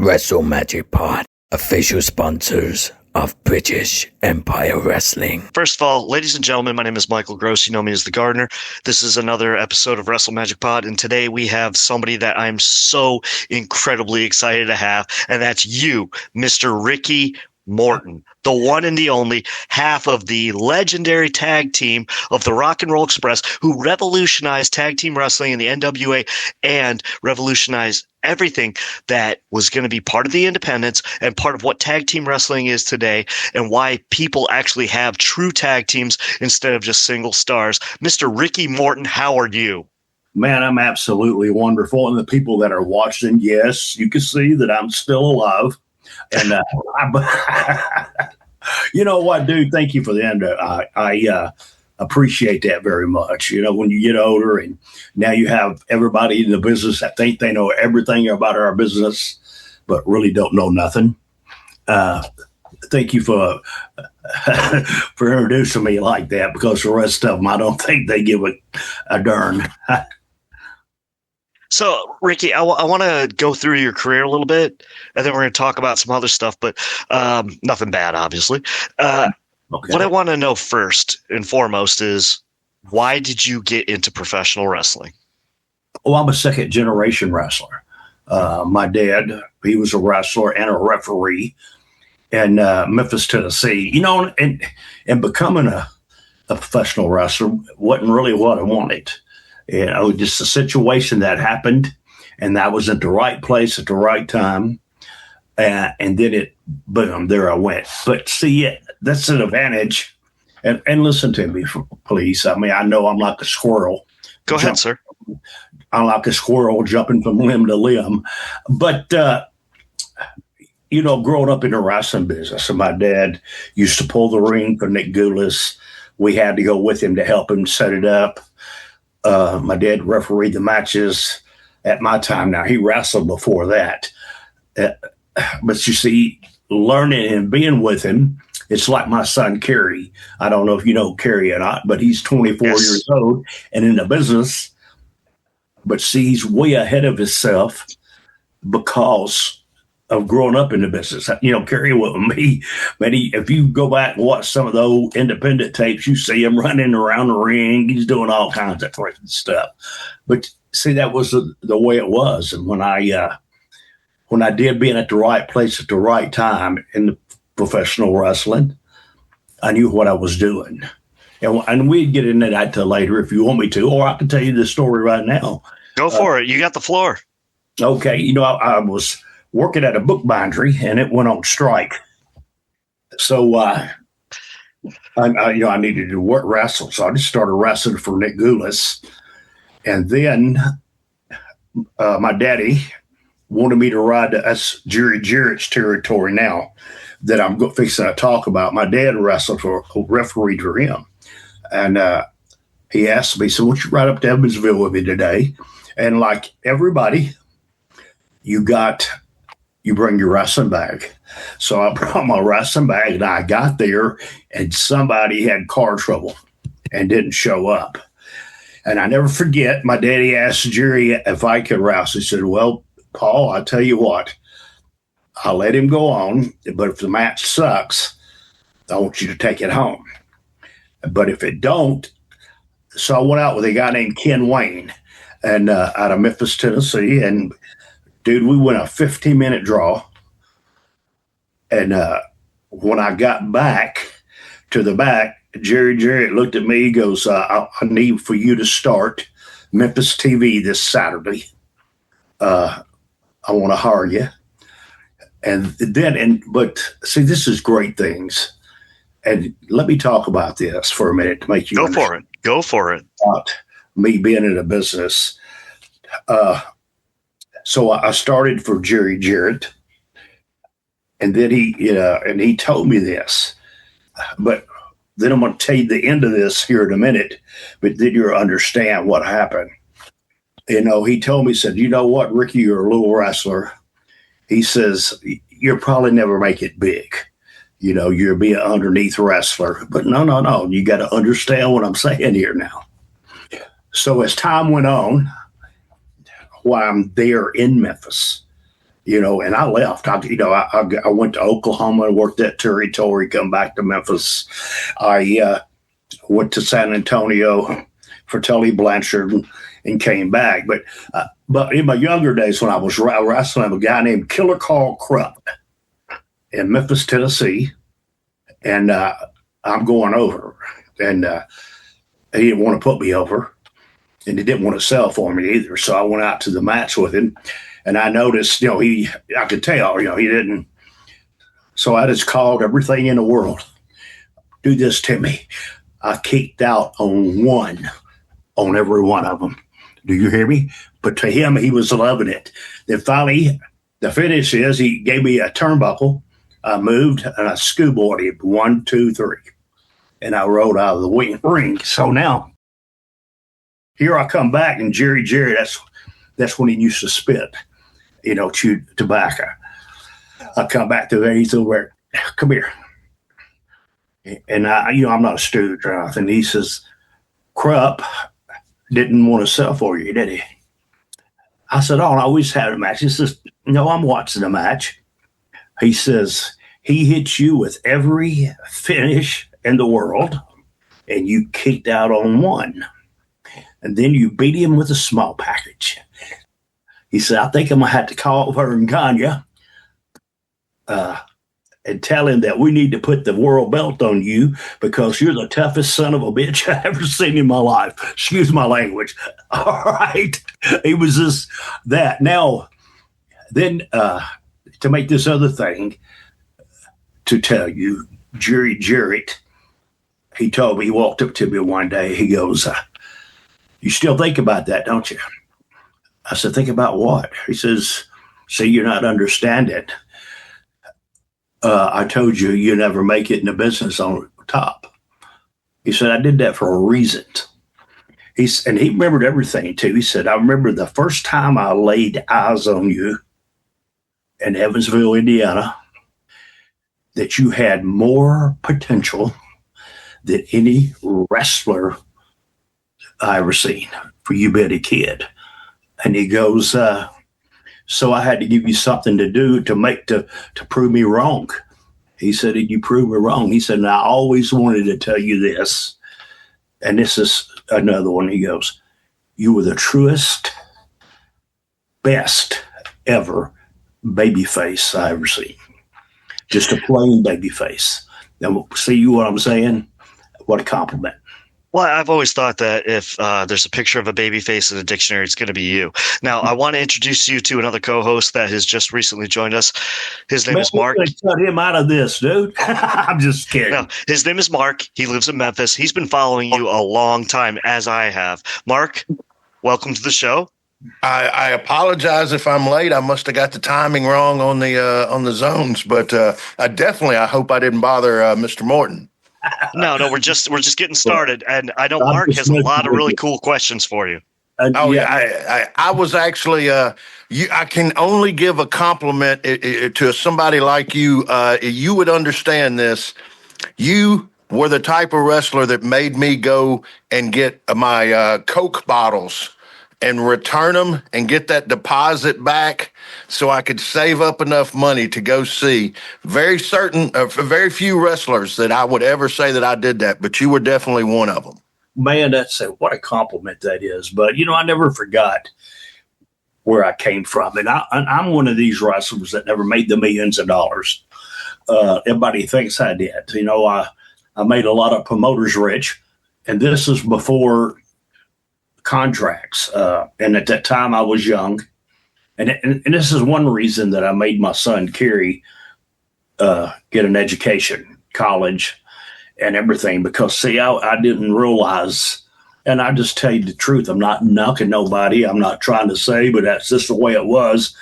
Wrestle Magic Pod, official sponsors of British Empire Wrestling. First of all, ladies and gentlemen, my name is Michael Gross. You know me as the Gardener. This is another episode of Wrestle Magic Pod, and today we have somebody that I'm so incredibly excited to have, and that's you, Mr. Ricky Morton, the one and the only half of the legendary tag team of the Rock and Roll Express, who revolutionized tag team wrestling in the NWA and revolutionized everything that was going to be part of the independents and part of what tag team wrestling is today, and why people actually have true tag teams instead of just single stars. Mr. Ricky Morton, how are you? Man, I'm absolutely wonderful. And the people that are watching, yes, you can see that I'm still alive. And you know what, dude? Thank you for the end. I appreciate that very much. You know, when you get older and now you have everybody in the business that think they know everything about our business, but really don't know nothing. Thank you for introducing me like that, because the rest of them, I don't think they give a darn. So, Ricky, I want to go through your career a little bit, and then we're going to talk about some other stuff, but nothing bad, obviously. Okay. What I want to know first and foremost is, why did you get into professional wrestling? Well, I'm a second-generation wrestler. My dad, he was a wrestler and a referee in Memphis, Tennessee. You know, and becoming a professional wrestler wasn't really what I wanted. You know, just a situation that happened, and I was at the right place at the right time. And then boom, there I went. But see, that's an advantage. And listen to me, please. I mean, I know I'm like a squirrel. Go ahead, sir. I'm like a squirrel jumping from limb to limb. But, you know, growing up in the wrestling business, and my dad used to pull the ring for Nick Goulas. We had to go with him to help him set it up. My dad refereed the matches at my time. Now, he wrestled before that. But you see, learning and being with him, it's like my son, Kerry. I don't know if you know Kerry or not, but he's 24 years old and in the business. But see, he's way ahead of himself because of growing up in the business. You know, Kerry with me, man, if you go back and watch some of the old independent tapes, you see him running around the ring. He's doing all kinds of crazy stuff. But see, that was the way it was. And when I did being at the right place at the right time in the professional wrestling, I knew what I was doing. And we'd get into that till later if you want me to, or I can tell you the story right now. Go for it. You got the floor. Okay. You know, I was working at a bookbindery, and it went on strike. So I needed to wrestle. So I just started wrestling for Nick Goulas. And then my daddy wanted me to ride that's Jerry Jarrett's territory now that I'm fixing to talk about. My dad wrestled for a referee for him. And he asked me, so won't you ride up to Evansville with me today? And like everybody, you bring your wrestling bag. So I brought my wrestling bag, and I got there, and somebody had car trouble and didn't show up. And I never forget, my daddy asked Jerry if I could wrestle. He said, well, Paul, I tell you what, I'll let him go on, but if the match sucks, I want you to take it home. But if it don't, so I went out with a guy named Ken Wayne, and out of Memphis, Tennessee, and dude, we went a 15-minute draw. And when I got back to the back, Jerry Jarrett looked at me. He goes, I need for you to start Memphis TV this Saturday. I want to hire you. But see, this is great things. And let me talk about this for a minute to make you understand. Go for it. About me being in a business. So I started for Jerry Jarrett, and then he told me this, but then I'm going to tell you the end of this here in a minute, but then you'll understand what happened. You know, he told me, he said, you know what, Ricky, you're a little wrestler. He says, you'll probably never make it big. You know, you'll be an underneath wrestler, but no. You got to understand what I'm saying here now. So as time went on, while I'm there in Memphis, And I left. I went to Oklahoma and worked that territory, come back to Memphis. I went to San Antonio for Tully Blanchard and came back. But in my younger days, when I was wrestling, a guy named Killer Carl Krupp in Memphis, Tennessee, and I'm going over, and he didn't want to put me over, and he didn't want to sell for me either. So I went out to the match with him, and I noticed, I could tell, he didn't. So I just called everything in the world, do this to me. I kicked out on every one of them. Do you hear me? But to him, he was loving it. Then finally, the finish is he gave me a turnbuckle. I moved and I schoolboyed him 1, 2, 3. And I rolled out of the ring. So now, here I come back, and Jerry, that's when he used to spit, chew tobacco. I come back to there, he's over there, come here. And I'm not a stooge or nothing. He says, Krupp didn't want to sell for you, did he? I said, oh, I always had a match. He says, no, I'm watching the match. He says, he hit you with every finish in the world, and you kicked out on one. And then you beat him with a small package. He said, I think I'm going to have to call Vern Gagne and tell him that we need to put the world belt on you because you're the toughest son of a bitch I've ever seen in my life. Excuse my language. All right. He was just that. Now, then to make this other thing, to tell you, Jerry Jarrett, he told me, he walked up to me one day. He goes, you still think about that, don't you? I said, think about what? He says, see, you're not understanding. I told you, you never make it in the business on top. He said, I did that for a reason. And he remembered everything, too. He said, I remember the first time I laid eyes on you in Evansville, Indiana, that you had more potential than any wrestler I ever seen, for you being a kid. And he goes, so I had to give you something to do to prove me wrong. He said, you prove me wrong. He said, and I always wanted to tell you this. And this is another one. He goes, you were the truest, best ever baby face I ever seen. Just a plain baby face. Now, see what I'm saying? What a compliment. Well, I've always thought that if there's a picture of a baby face in a dictionary, it's going to be you. Now, I want to introduce you to another co-host that has just recently joined us. His name is Mark. Cut him out of this, dude. I'm just kidding. No, his name is Mark. He lives in Memphis. He's been following you a long time, as I have. Mark, welcome to the show. I apologize if I'm late. I must have got the timing wrong on the zones, but I hope I didn't bother Mr. Morton. No, we're just getting started, and I know Mark has a lot of really cool questions for you. I was actually I can only give a compliment to somebody like you. You would understand this. You were the type of wrestler that made me go and get my Coke bottles and return them and get that deposit back so I could save up enough money to go see very few wrestlers that I would ever say that I did that, but you were definitely one of them. Man, what a compliment that is. But, I never forgot where I came from. And I'm one of these wrestlers that never made the millions of dollars. Everybody thinks I did. I made a lot of promoters rich, and this is before contracts. And at that time I was young. And this is one reason that I made my son Kerry get an education, college, and everything. Because, see, I didn't realize, and I just tell you the truth, I'm not knocking nobody. I'm not trying to say, but that's just the way it was.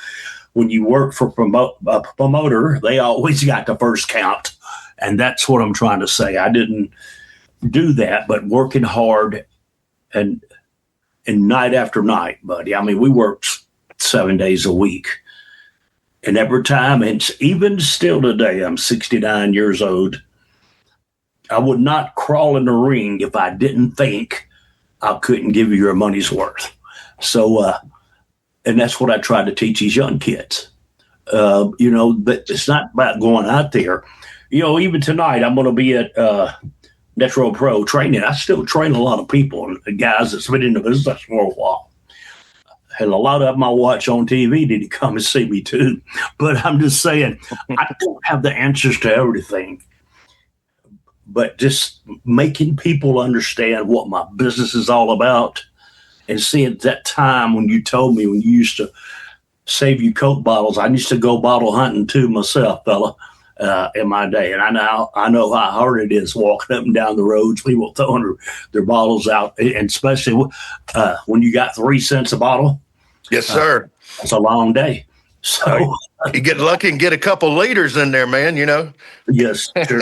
When you work for a promoter, they always got the first count. And that's what I'm trying to say. I didn't do that, but working hard and night after night, buddy. I mean, we worked 7 days a week. And every time, and even still today, I'm 69 years old, I would not crawl in the ring if I didn't think I couldn't give you your money's worth. So, and that's what I try to teach these young kids. But it's not about going out there. Even tonight, I'm going to be at Netro Pro training. I still train a lot of people and guys that's been in the business for a while. And a lot of them I watch on TV to come and see me too. But I'm just saying, I don't have the answers to everything. But just making people understand what my business is all about, and seeing that time when you told me when you used to save you Coke bottles, I used to go bottle hunting too myself, fella, in my day. And I know how hard it is walking up and down the roads, people throwing their bottles out, and especially when you got 3 cents a bottle. Yes, sir. It's a long day. So you get lucky and get a couple liters in there, man. Yes, sure.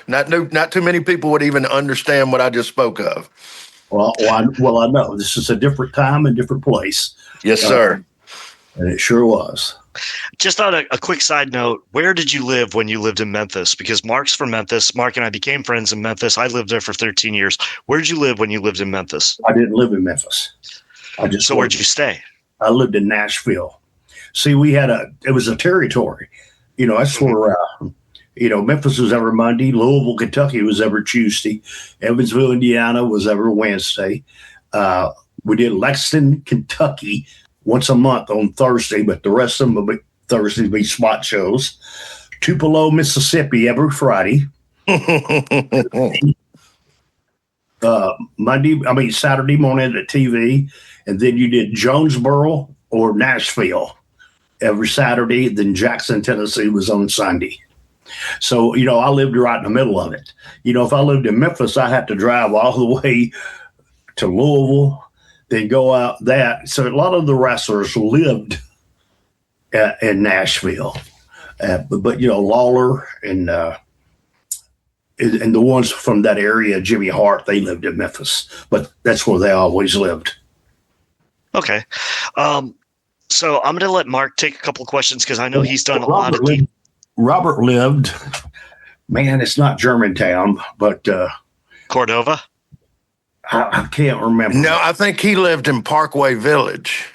Not too many people would even understand what I just spoke of. Well, I know this is a different time and different place. Yes, sir. And it sure was. Just on a quick side note, where did you live when you lived in Memphis? Because Mark's from Memphis. Mark and I became friends in Memphis. I lived there for 13 years. Where did you live when you lived in Memphis? I didn't live in Memphis. So where'd you stay? I lived in Nashville. See, it was a territory. That's where, Memphis was every Monday. Louisville, Kentucky was every Tuesday. Evansville, Indiana was every Wednesday. We did Lexington, Kentucky once a month on Thursday, but the rest of them Thursdays be spot shows. Tupelo, Mississippi every Friday. Saturday morning at TV. And then you did Jonesboro or Nashville every Saturday. Then Jackson, Tennessee was on Sunday. So, I lived right in the middle of it. If I lived in Memphis, I had to drive all the way to Louisville, then go out that. So a lot of the wrestlers lived in Nashville. But Lawler and the ones from that area, Jimmy Hart, they lived in Memphis. But that's where they always lived. Okay. So I'm going to let Mark take a couple of questions because I know he's done a lot of deep. Robert lived, man, it's not Germantown, but Cordova? I can't remember. No, I think he lived in Parkway Village.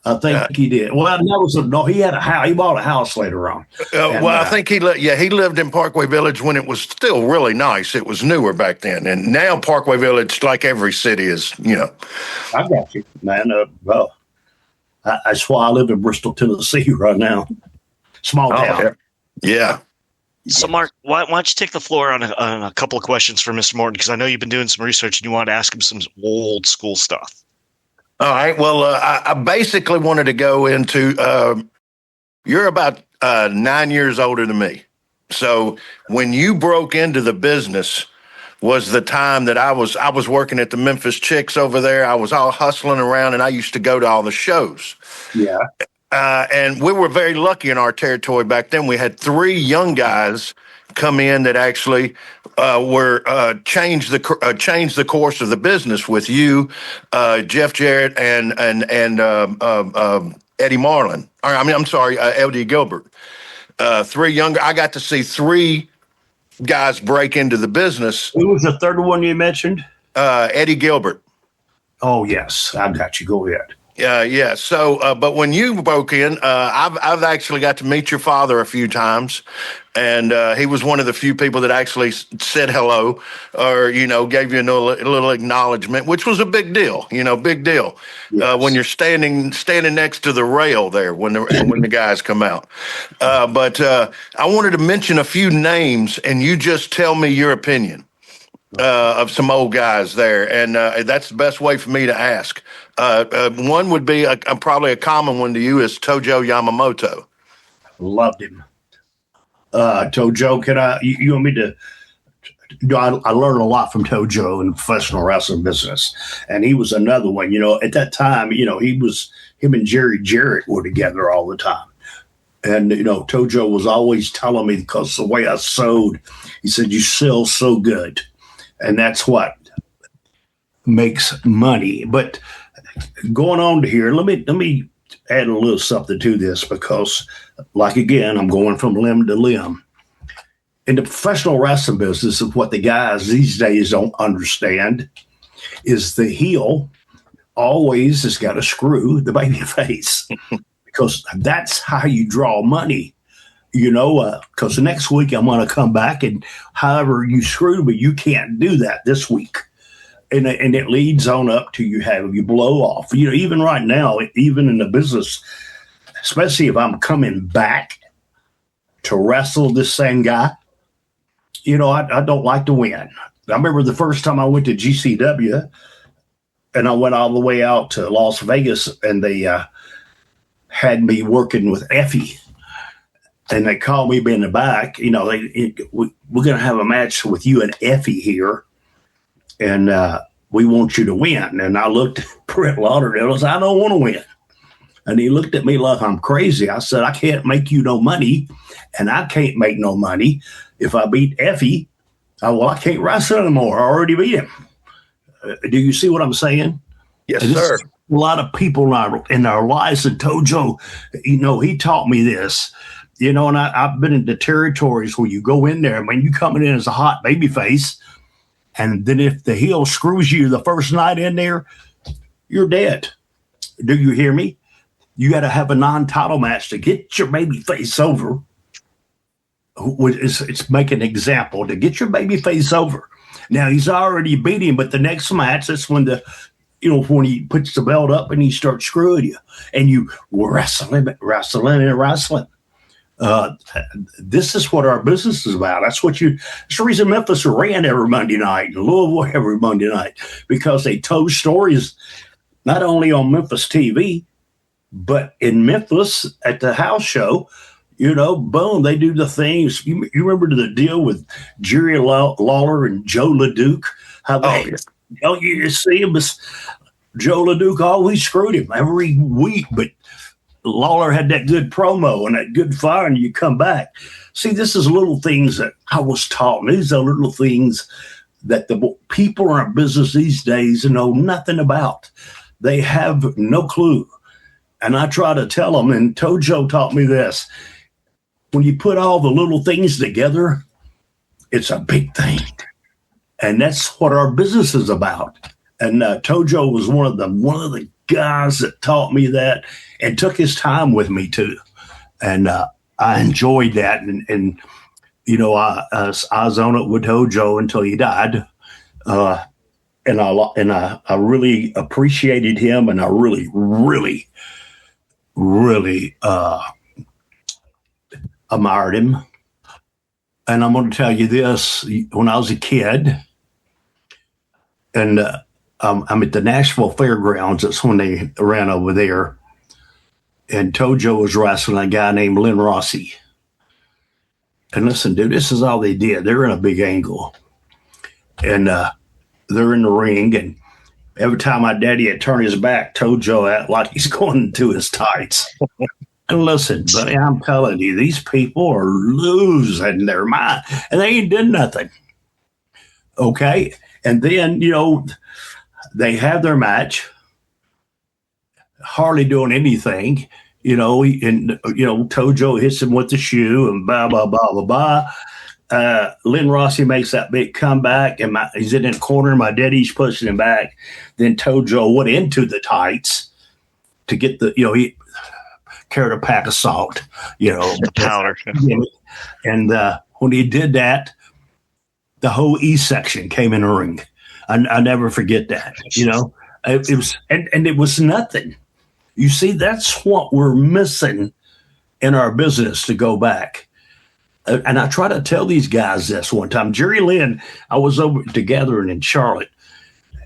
I think he did. Well, he had a house. He bought a house later on. I think he lived in Parkway Village when it was still really nice. It was newer back then, and now Parkway Village, like every city, is. I got you, man. That's why I live in Bristol, Tennessee, right now. Small town. Yeah. So, Mark, why don't you take the floor on a couple of questions for Mr. Morton? Because I know you've been doing some research and you want to ask him some old school stuff. All right. Well, I basically wanted to go into you're about 9 years older than me. So when you broke into the business was the time that I was working at the Memphis Chicks over there. I was all hustling around, and I used to go to all the shows. Yeah. And we were very lucky in our territory back then. We had 3 young guys come in that actually changed the course of the business with you, Jeff Jarrett, and Eddie Marlin. Eddie Gilbert. 3 younger. I got to see 3 guys break into the business. Who was the third one you mentioned? Eddie Gilbert. Oh yes, I got you. Go ahead. Yeah. So, but when you broke in, I've actually got to meet your father a few times, and he was one of the few people that actually said hello, or gave you a little acknowledgement, which was a big deal. Big deal. Yes. When you're standing next to the rail there when the guys come out. But I wanted to mention a few names, and you just tell me your opinion. Of some old guys there, and that's the best way for me to ask. One would be probably a common one to you is Tojo Yamamoto. Loved him. Tojo, you want me to? I learned a lot from Tojo in the professional wrestling business, and he was another one. At that time, him and Jerry Jarrett were together all the time. And, Tojo was always telling me, because the way I sewed, he said, you sew so good. And that's what makes money. But going on to here, let me add a little something to this, because, again, I'm going from limb to limb. In the professional wrestling business, of what the guys these days don't understand is the heel always has got to screw the baby face because that's how you draw money. Because the next week I'm going to come back and however you screw me, you can't do that this week. And it leads on up to you blow off. Even right now, even in the business, especially if I'm coming back to wrestle this same guy, I don't like to win. I remember the first time I went to GCW and I went all the way out to Las Vegas and they had me working with Effie. And they called me in the back, we're going to have a match with you and Effie here. And we want you to win. And I looked at Brett Lauderdale and said, I don't want to win. And he looked at me like I'm crazy. I said, I can't make you no money. And I can't make no money. If I beat Effie, I can't wrestle anymore. I already beat him. Do you see what I'm saying? Yes, sir. A lot of people in our lives, and Tojo, he taught me this. And I've been in the territories where you go in there, you coming in as a hot baby face, and then if the heel screws you the first night in there, you're dead. Do you hear me? You got to have a non-title match to get your baby face over. It's make an example to get your baby face over. Now he's already beat him, but the next match, that's when when he puts the belt up and he starts screwing you, and you wrestling. This is what our business is about. That's the reason Memphis ran every Monday night and Louisville every Monday night, because they told stories not only on Memphis TV, but in Memphis at the house show. Boom, they do the things. You remember the deal with Jerry Lawler and Joe LeDuc? How they, you see him, Joe LeDuc always screwed him every week, but Lawler had that good promo and that good fire, and you come back. See, this is little things that I was taught. These are little things that the people in our business these days know nothing about. They have no clue. And I try to tell them, and Tojo taught me this. When you put all the little things together, it's a big thing. And that's what our business is about. And Tojo was one of the guys that taught me that and took his time with me too. And I enjoyed that. And I was on it with Tojo until he died. And I really appreciated him, and I really, really, really admired him. And I'm going to tell you this: when I was a kid, and I'm at the Nashville Fairgrounds. That's when they ran over there, and Tojo was wrestling a guy named Lynn Rossi. And listen, dude, this is all they did. They're in a big angle, and they're in the ring, and every time my daddy had turned his back, Tojo out like he's going into his tights. And listen, buddy, I'm telling you, these people are losing their mind, and they ain't did nothing. Okay? And then, they have their match, hardly doing anything, Tojo hits him with the shoe and blah, blah, blah, blah, blah. Lynn Rossi makes that big comeback, and he's in the corner. My daddy's pushing him back. Then Tojo went into the tights to get he carried a pack of salt, the powder. And when he did that, the whole E section came in the ring. I never forget that. It was, and it was nothing. You see, that's what we're missing in our business, to go back. And I try to tell these guys this one time. Jerry Lynn, I was over at the gathering in Charlotte,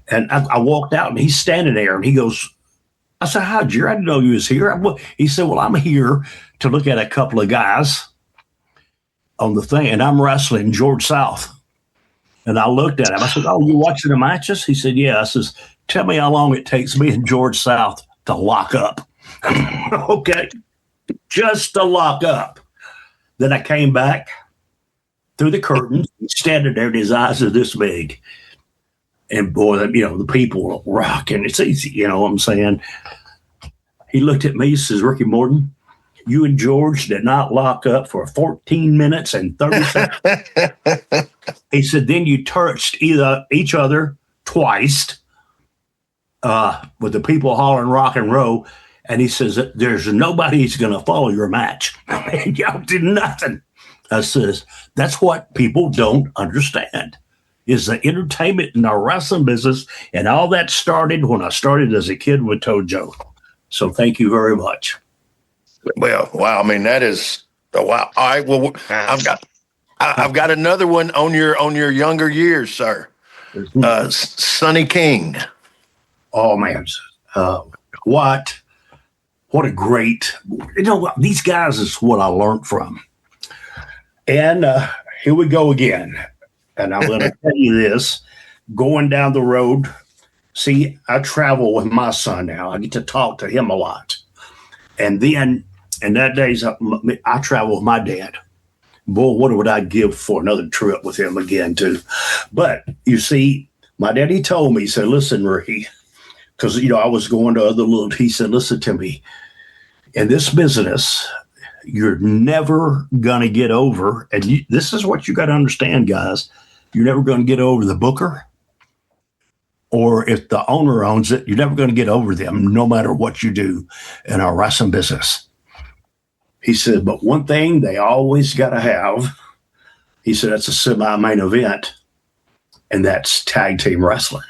and I walked out, and he's standing there, and he goes, I said, hi, Jerry, I didn't know you was here. He said, well, I'm here to look at a couple of guys on the thing, and I'm wrestling George South. And I looked at him. I said, oh, you watching the matches? He said, yeah. I says, tell me how long it takes me and George South to lock up. Okay, just to lock up. Then I came back through the curtains, standing there, and his eyes are this big. And boy, the people are rocking. It's easy, what I'm saying? He looked at me, he says, Ricky Morton, you and George did not lock up for 14 minutes and 30 seconds. He said, then you touched each other twice. with the people hollering rock and roll. And he says, there's nobody's going to follow your match. And y'all did nothing. I says, that's what people don't understand is the entertainment in our wrestling business. And all that started when I started as a kid with Tojo. So thank you very much. Well, wow. I mean, that is wow. All right. Well, I've got another one on your younger years, sir. Sonny King. Oh man. What a great, these guys is what I learned from. And here we go again. And I'm going to tell you this, going down the road. See, I travel with my son now. I get to talk to him a lot. And then in that days, I travel with my dad. Boy, what would I give for another trip with him again, too? But you see, my daddy told me, he said, listen, Ricky, because, I was going to other little, he said, listen to me. In this business, you're never going to get over, and this is what you got to understand, guys. You're never going to get over the booker, or if the owner owns it, you're never going to get over them, no matter what you do in our wrestling business. He said, but one thing they always got to have, he said, that's a semi-main event, and that's tag team wrestling.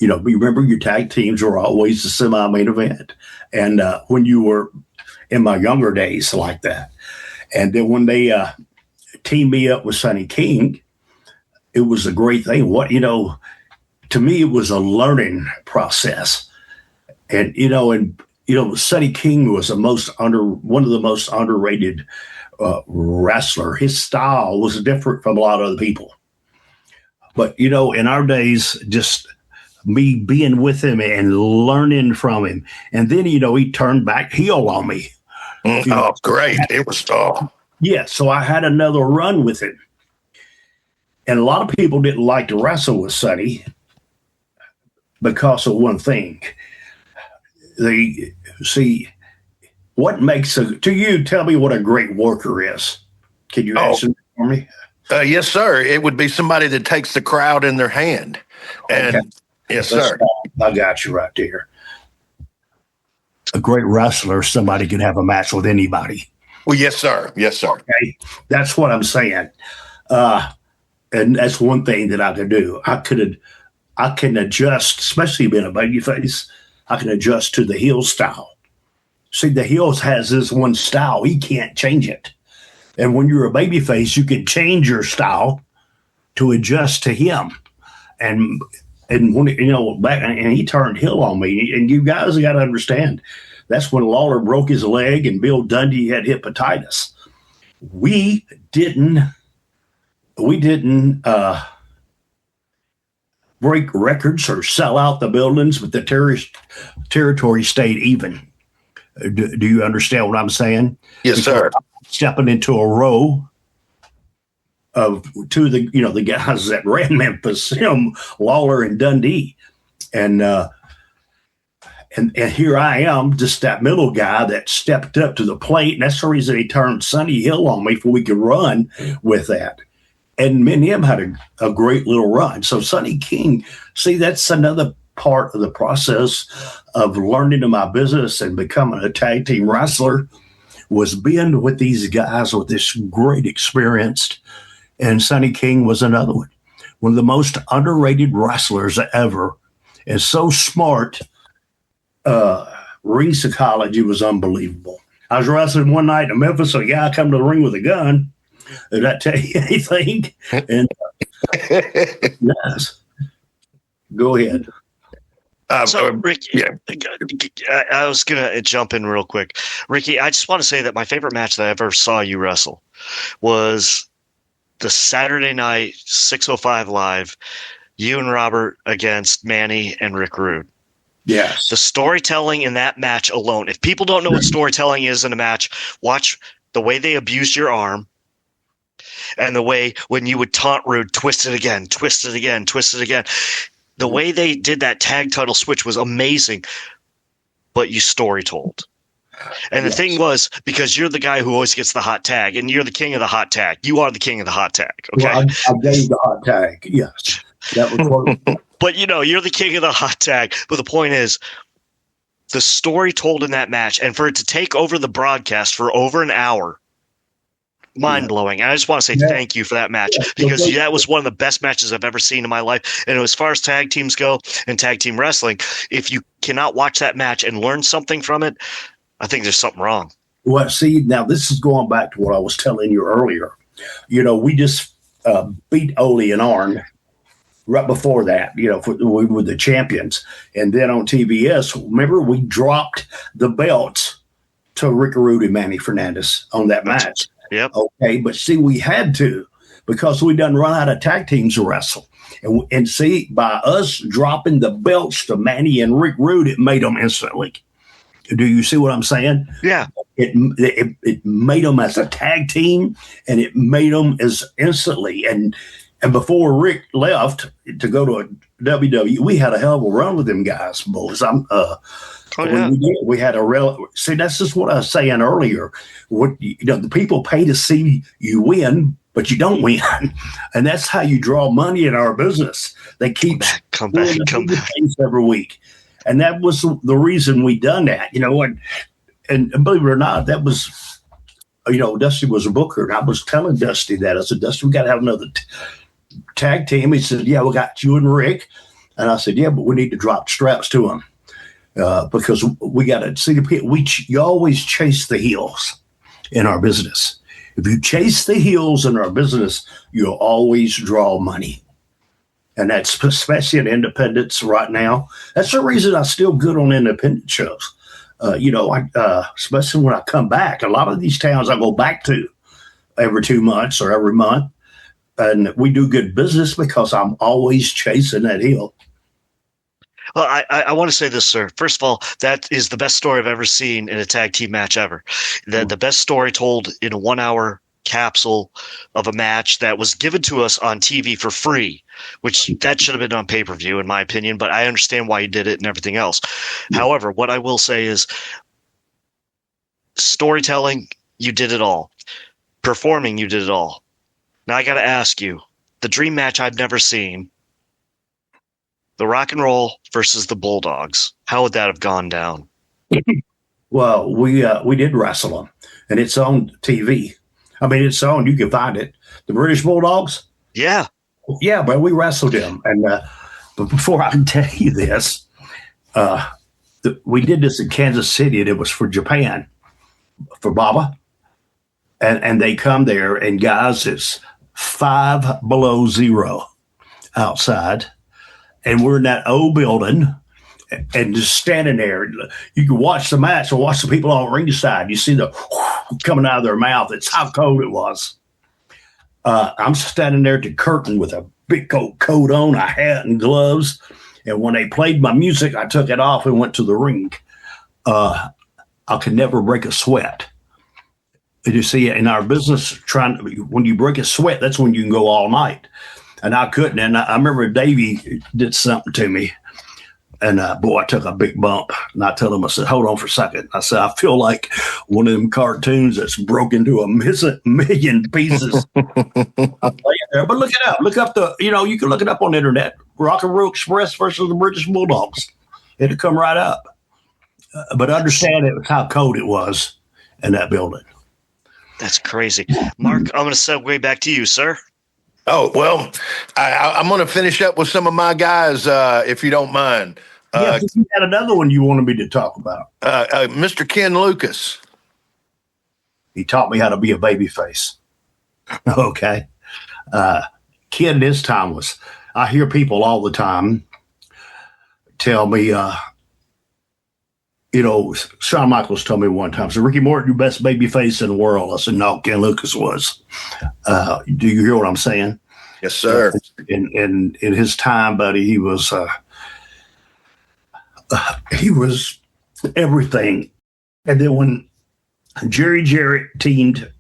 Remember your tag teams were always the semi-main event. And when you were in my younger days like that. And then when they teamed me up with Sonny King, it was a great thing. To me, it was a learning process. And, Sonny King was one of the most underrated wrestler. His style was different from a lot of other people. But, in our days, just me being with him and learning from him. And then, he turned back heel on me. Oh, great. It was Yeah, so I had another run with him. And a lot of people didn't like to wrestle with Sonny because of one thing. They see what makes tell me what a great worker is. Can you answer that for me? Yes, sir. It would be somebody that takes the crowd in their hand. And okay. Yes, sir. I got you right there. A great wrestler, somebody can have a match with anybody. Well, yes, sir. Yes, sir. Okay. That's what I'm saying. And that's one thing that I could do. I can adjust, especially being a babyface, I can adjust to the heel style. See, the heels has this one style. He can't change it. And when you're a babyface, you can change your style to adjust to him. And when back and he turned heel on me, and you guys got to understand, that's when Lawler broke his leg and Bill Dundee had hepatitis. We didn't break records or sell out the buildings, but the territory stayed even. Do you understand what I'm saying? Yes, because sir. Stepping into a row of two of the guys that ran Memphis, Lawler and Dundee, and here I am, just that middle guy that stepped up to the plate, and that's the reason he turned Sonny Hill on me, for we could run with that. And me and him had a great little run. So Sonny King, see, that's another part of the process of learning in my business and becoming a tag team wrestler, was being with these guys with this great experience. And Sonny King was another one of the most underrated wrestlers ever, and so smart. Ring psychology was unbelievable. I was wrestling one night in Memphis, and a guy come to the ring with a gun. Did that tell you anything? And yes, go ahead. So, Ricky, I was going to jump in real quick. Ricky, I just want to say that my favorite match that I ever saw you wrestle was the Saturday night 605 Live, you and Robert against Manny and Rick Rude. Yes. The storytelling in that match alone, if people don't know what storytelling is in a match, watch the way they abused your arm and the way when you would taunt Rude, twist it again, twist it again, twist it again. The way they did that tag title switch was amazing, but you story told. And the thing was, because you're the guy who always gets the hot tag, and you're the king of the hot tag. You are the king of the hot tag. Okay. Well, I gave the hot tag. Yes. That was But you're the king of the hot tag. But the point is, the story told in that match, and for it to take over the broadcast for over an hour, mind-blowing. And I just want to say thank you for that match, because that was one of the best matches I've ever seen in my life. And as far as tag teams go and tag team wrestling, if you cannot watch that match and learn something from it, I think there's something wrong. Well, see, now this is going back to what I was telling you earlier. We just beat Ole and Arn right before that, we were the champions. And then on TBS, remember, we dropped the belts to Rick Rude and Manny Fernandez on that match. Yep. Okay, but see, we had to, because we done run out of tag teams to wrestle. And see, by us dropping the belts to Manny and Rick Rude, it made them instantly. Do you see what I'm saying? Yeah. It made them as a tag team, and it made them as instantly. And before Rick left to go to a WWE, we had a hell of a run with them guys, boys. We had see, that's just what I was saying earlier. The people pay to see you win, but you don't win. And that's how you draw money in our business. They keep come back every week. And that was the reason we done that, and believe it or not, that was, Dusty was a booker, and I was telling Dusty that. I said, Dusty, we got to have another tag team. He said, yeah, we got you and Rick. And I said, yeah, but we need to drop straps to them because we got to see you always chase the heels in our business. If you chase the heels in our business, you'll always draw money. And that's especially in independents right now. That's the reason I'm still good on independent shows. Especially when I come back, a lot of these towns I go back to every 2 months or every month. And we do good business because I'm always chasing that heel. Well, I want to say this, sir. First of all, that is the best story I've ever seen in a tag team match ever. The best story told in a 1 hour capsule of a match that was given to us on TV for free, which that should have been on pay-per-view in my opinion, but I understand why you did it and everything else. However, what I will say is storytelling, you did it all. Performing, you did it all. Now I got to ask you, the dream match I've never seen, the Rock and Roll versus the Bulldogs, how would that have gone down? Well, we did wrestle them, and it's on TV. I mean, it's on. You can find it. The British Bulldogs? Yeah. Yeah, but we wrestled them. And but before I can tell you this, we did this in Kansas City, and it was for Japan, for Baba. And they come there, and guys, it's 5 below zero outside. And we're in that old building and just standing there. You can watch the match and watch the people on ringside. You see the coming out of their mouth. It's how cold it was. I'm standing there at the curtain with a big coat on, a hat and gloves. And when they played my music, I took it off and went to the ring. I could never break a sweat. You see, in our business, when you break a sweat, that's when you can go all night. And I couldn't. And I remember Davey did something to me. And boy, I took a big bump. And I told him, I said, hold on for a second. I said, I feel like one of them cartoons that's broke into a million pieces. But look it up. Look up you can look it up on the internet. Rock and Roll Express versus the British Bulldogs. It'll come right up. But understand it was how cold it was in that building. That's crazy. Mark, I'm going to segue back to you, sir. Oh, well, I'm going to finish up with some of my guys, if you don't mind. You had another one you wanted me to talk about. Mr. Ken Lucas. He taught me how to be a babyface. Okay. Ken in his time I hear people all the time tell me, Shawn Michaels told me one time, so Ricky Morton, your best babyface in the world. I said, no, Ken Lucas was. Do you hear what I'm saying? Yes, sir. In his time, buddy, he was everything. And then when Jerry Jarrett teamed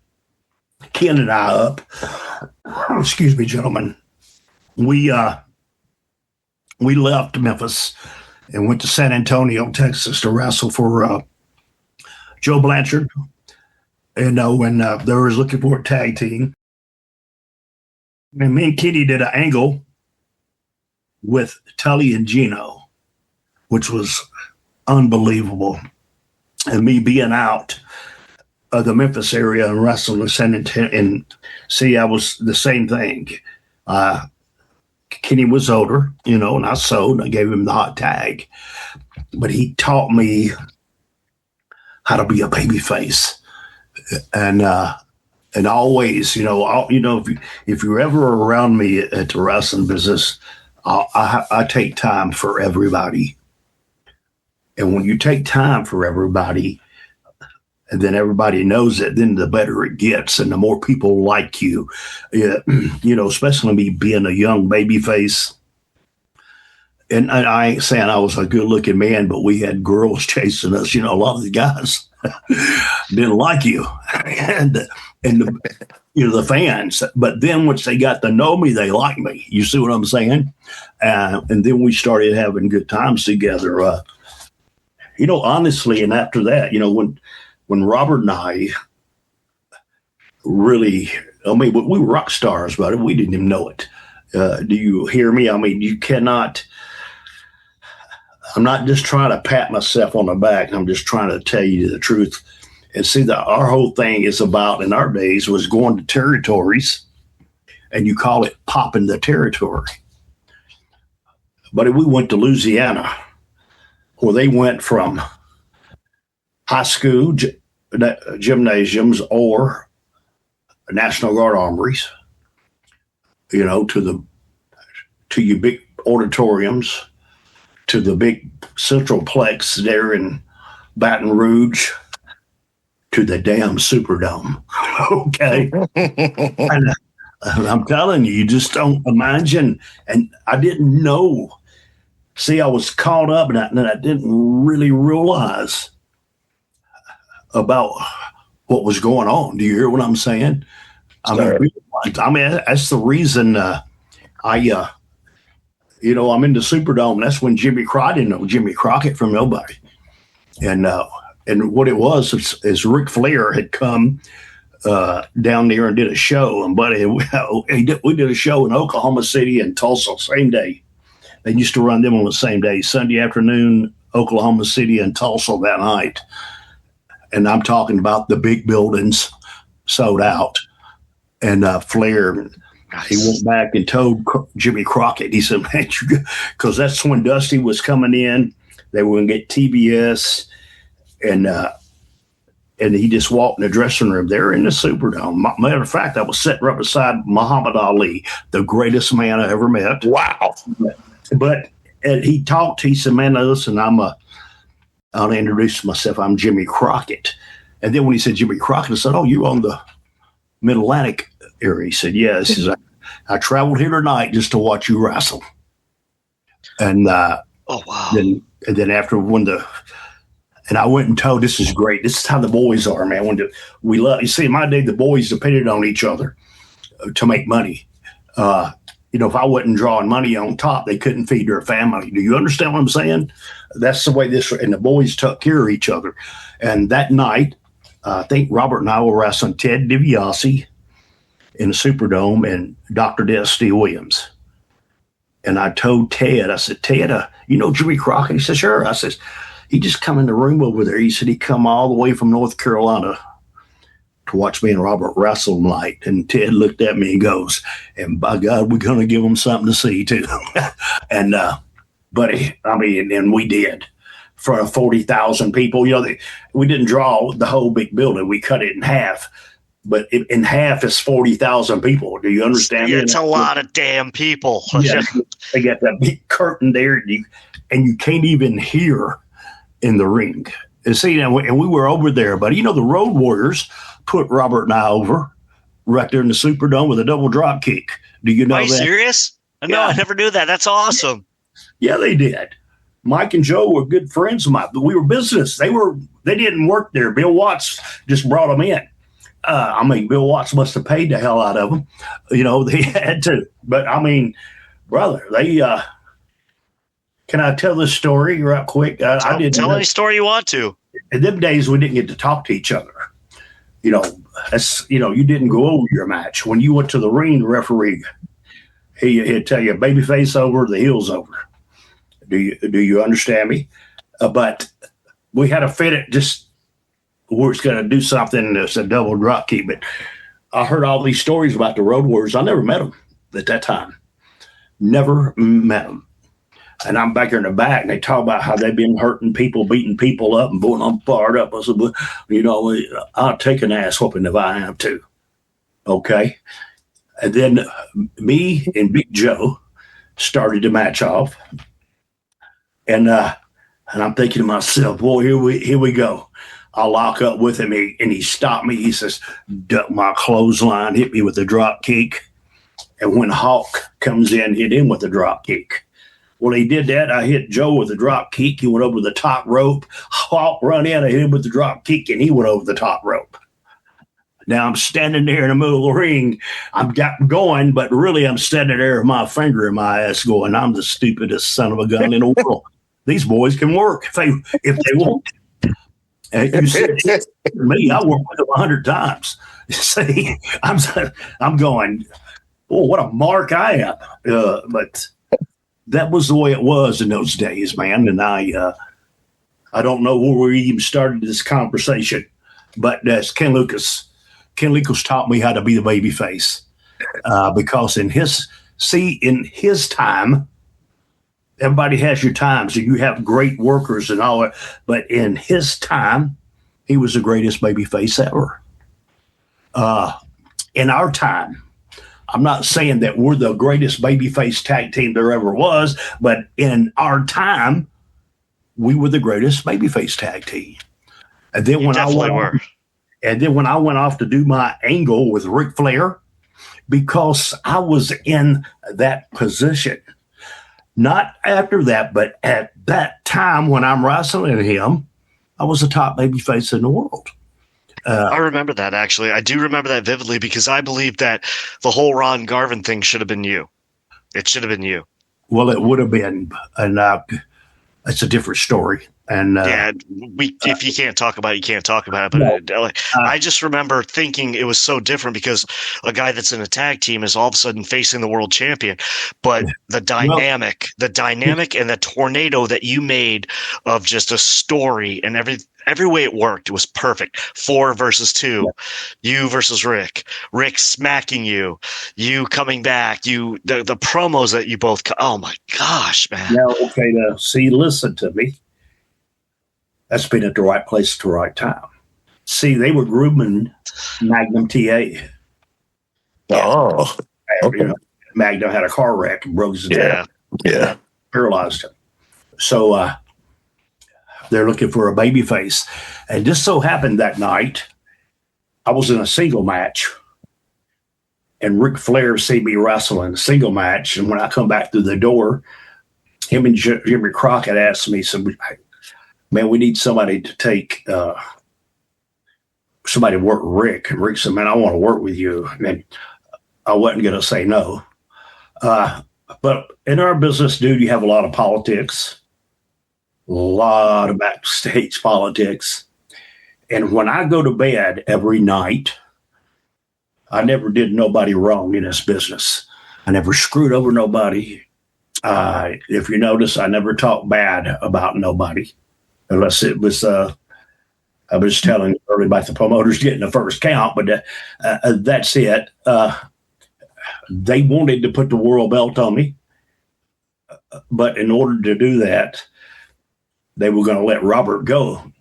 Ken and I up, excuse me, gentlemen, we left Memphis and went to San Antonio, Texas to wrestle for Joe Blanchard. And when they were looking for a tag team. And me and Kenny did an angle with Tully and Gino, which was unbelievable. And me being out of the Memphis area and wrestling with San Antonio, and see, I was the same thing. Kenny was older, and I sold. I gave him the hot tag, but he taught me how to be a baby face, and always, if you're ever around me at the wrestling business, I take time for everybody, and when you take time for everybody, and then everybody knows it, then the better it gets, and the more people like you, especially me being a young baby face. And I ain't saying I was a good looking man, but we had girls chasing us. A lot of the guys didn't like you, and the fans. But then once they got to know me, they liked me. You see what I'm saying? And then we started having good times together. Honestly, and after that, when Robert and I really, we were rock stars, but we didn't even know it. Do you hear me? You cannot. I'm not just trying to pat myself on the back. I'm just trying to tell you the truth. And see that our whole thing is about, in our days, was going to territories, and you call it popping the territory. But we went to Louisiana, where they went from high school gymnasiums or National Guard armories, to your big auditoriums, to the big Central Plex there in Baton Rouge, to the damn Superdome. Okay. And I'm telling you, you just don't imagine. And I didn't know. See, I was caught up, and I didn't really realize about what was going on. Do you hear what I'm saying? Sure. That's the reason I'm in the Superdome. That's when Jimmy Crockett, didn't know Jimmy Crockett from nobody. And what it was is Ric Flair had come down there and did a show. And buddy, we did a show in Oklahoma City and Tulsa, same day. They used to run them on the same day, Sunday afternoon, Oklahoma City and Tulsa that night. And I'm talking about the big buildings sold out. And Flair, he went back and told Jimmy Crockett, he said, man, because that's when Dusty was coming in. They were going to get TBS. And he just walked in the dressing room there in the Superdome. Matter of fact, I was sitting right beside Muhammad Ali, the greatest man I ever met. Wow. But he talked, he said, man, listen, I'll introduce myself. I'm Jimmy Crockett. And then when he said Jimmy Crockett, I said, oh, you on the Mid-Atlantic area? He said, yeah. He says, I traveled here tonight just to watch you wrestle. And oh, wow. Then after and I went and told, this is great. This is how the boys are, man. We love, you see, in my day, the boys depended on each other to make money. If I wasn't drawing money on top, they couldn't feed their family. Do you understand what I'm saying? That's the way and the boys took care of each other. And that night, I think Robert and I were wrestling Ted DiBiase in the Superdome and Dr. Dusty Williams. And I told Ted, I said, Ted, Jimmy Crockett? He said, sure. I said, he just come in the room over there. He said he come all the way from North Carolina to watch me and Robert wrestle tonight. And Ted looked at me and goes, and by God, we're going to give him something to see too. And, and we did. For 40,000 people, we didn't draw the whole big building. We cut it in half. But in half is 40,000 people. Do you understand? Yeah, it's a lot of damn people. Yeah, they got that big curtain there, and you can't even hear in the ring. And see, and we were over there, but the Road Warriors put Robert and I over right there in the Superdome with a double drop kick. Do you know that? Are you serious? No, yeah. I never knew that. That's awesome. Yeah, they did. Mike and Joe were good friends of mine, but we were business. They didn't work there. Bill Watts just brought them in. Bill Watts must have paid the hell out of them. They had to. But brother, they can I tell this story right quick? I didn't tell any story you want to. In them days, we didn't get to talk to each other. You didn't go over your match. When you went to the ring, the referee, He'd tell you, babyface over, the heel's over. Do you understand me? But we had a fit at just we're going to do something that's a double drop kick. But I heard all these stories about the Road Warriors. I never met them at that time. Never met them. And I'm back here in the back, and they talk about how they've been hurting people, beating people up, and pulling them fired up. I said, well, I'll take an ass whooping if I have to. Okay. And then me and Big Joe started the match off. And I'm thinking to myself, boy, here we go. I'll lock up with him, and he stopped me. He says, duck my clothesline, hit me with a drop kick. And when Hawk comes in, hit him with a drop kick. Well, he did that. I hit Joe with a drop kick. He went over the top rope. Hawk run in. I hit him with the drop kick, and he went over the top rope. Now I'm standing there in the middle of the ring. I'm going, but really I'm standing there with my finger in my ass going, I'm the stupidest son of a gun in the world. These boys can work if they want. And you said me, I work with them 100 times. See, I'm going, oh, what a mark I am. But that was the way it was in those days, man. And I don't know where we even started this conversation, but that's Ken Lucas. Ken Lucas taught me how to be the baby face because in his time, everybody has your time. So you have great workers and all that. But in his time, he was the greatest baby face ever. In our time, I'm not saying that we're the greatest babyface tag team there ever was, but in our time, we were the greatest babyface tag team. And then when I went off to do my angle with Ric Flair, because I was in that position. Not after that, but at that time when I'm wrestling him, I was the top babyface in the world. I remember that, actually. I do remember that vividly because I believe that the whole Ron Garvin thing should have been you. It should have been you. Well, it would have been, and it's a different story. And if you can't talk about it, you can't talk about it. But I just remember thinking it was so different because a guy that's in a tag team is all of a sudden facing the world champion. But the dynamic and the tornado that you made of just a story and every way it worked, it was perfect. 4 versus 2, you versus Rick smacking you coming back, the promos that you both. Oh my gosh, man! Now, okay, now see, listen to me. That's been at the right place at the right time. See, they were grooming Magnum TA. Oh, okay. Magnum had a car wreck and broke his neck. Yeah, paralyzed him. So they're looking for a baby face. And just so happened that night, I was in a single match. And Ric Flair see me wrestling a single match. And when I come back through the door, him and Jimmy Crockett asked me, so, man, we need somebody to take somebody to work with Rick. And Rick said, man, I want to work with you. And I wasn't going to say no. But in our business, dude, you have a lot of politics, a lot of backstage politics. And when I go to bed every night, I never did nobody wrong in this business. I never screwed over nobody. If you notice, I never talked bad about nobody. Unless it was, I was telling earlier about the promoters getting the first count, but that's it. They wanted to put the world belt on me, but in order to do that, they were going to let Robert go.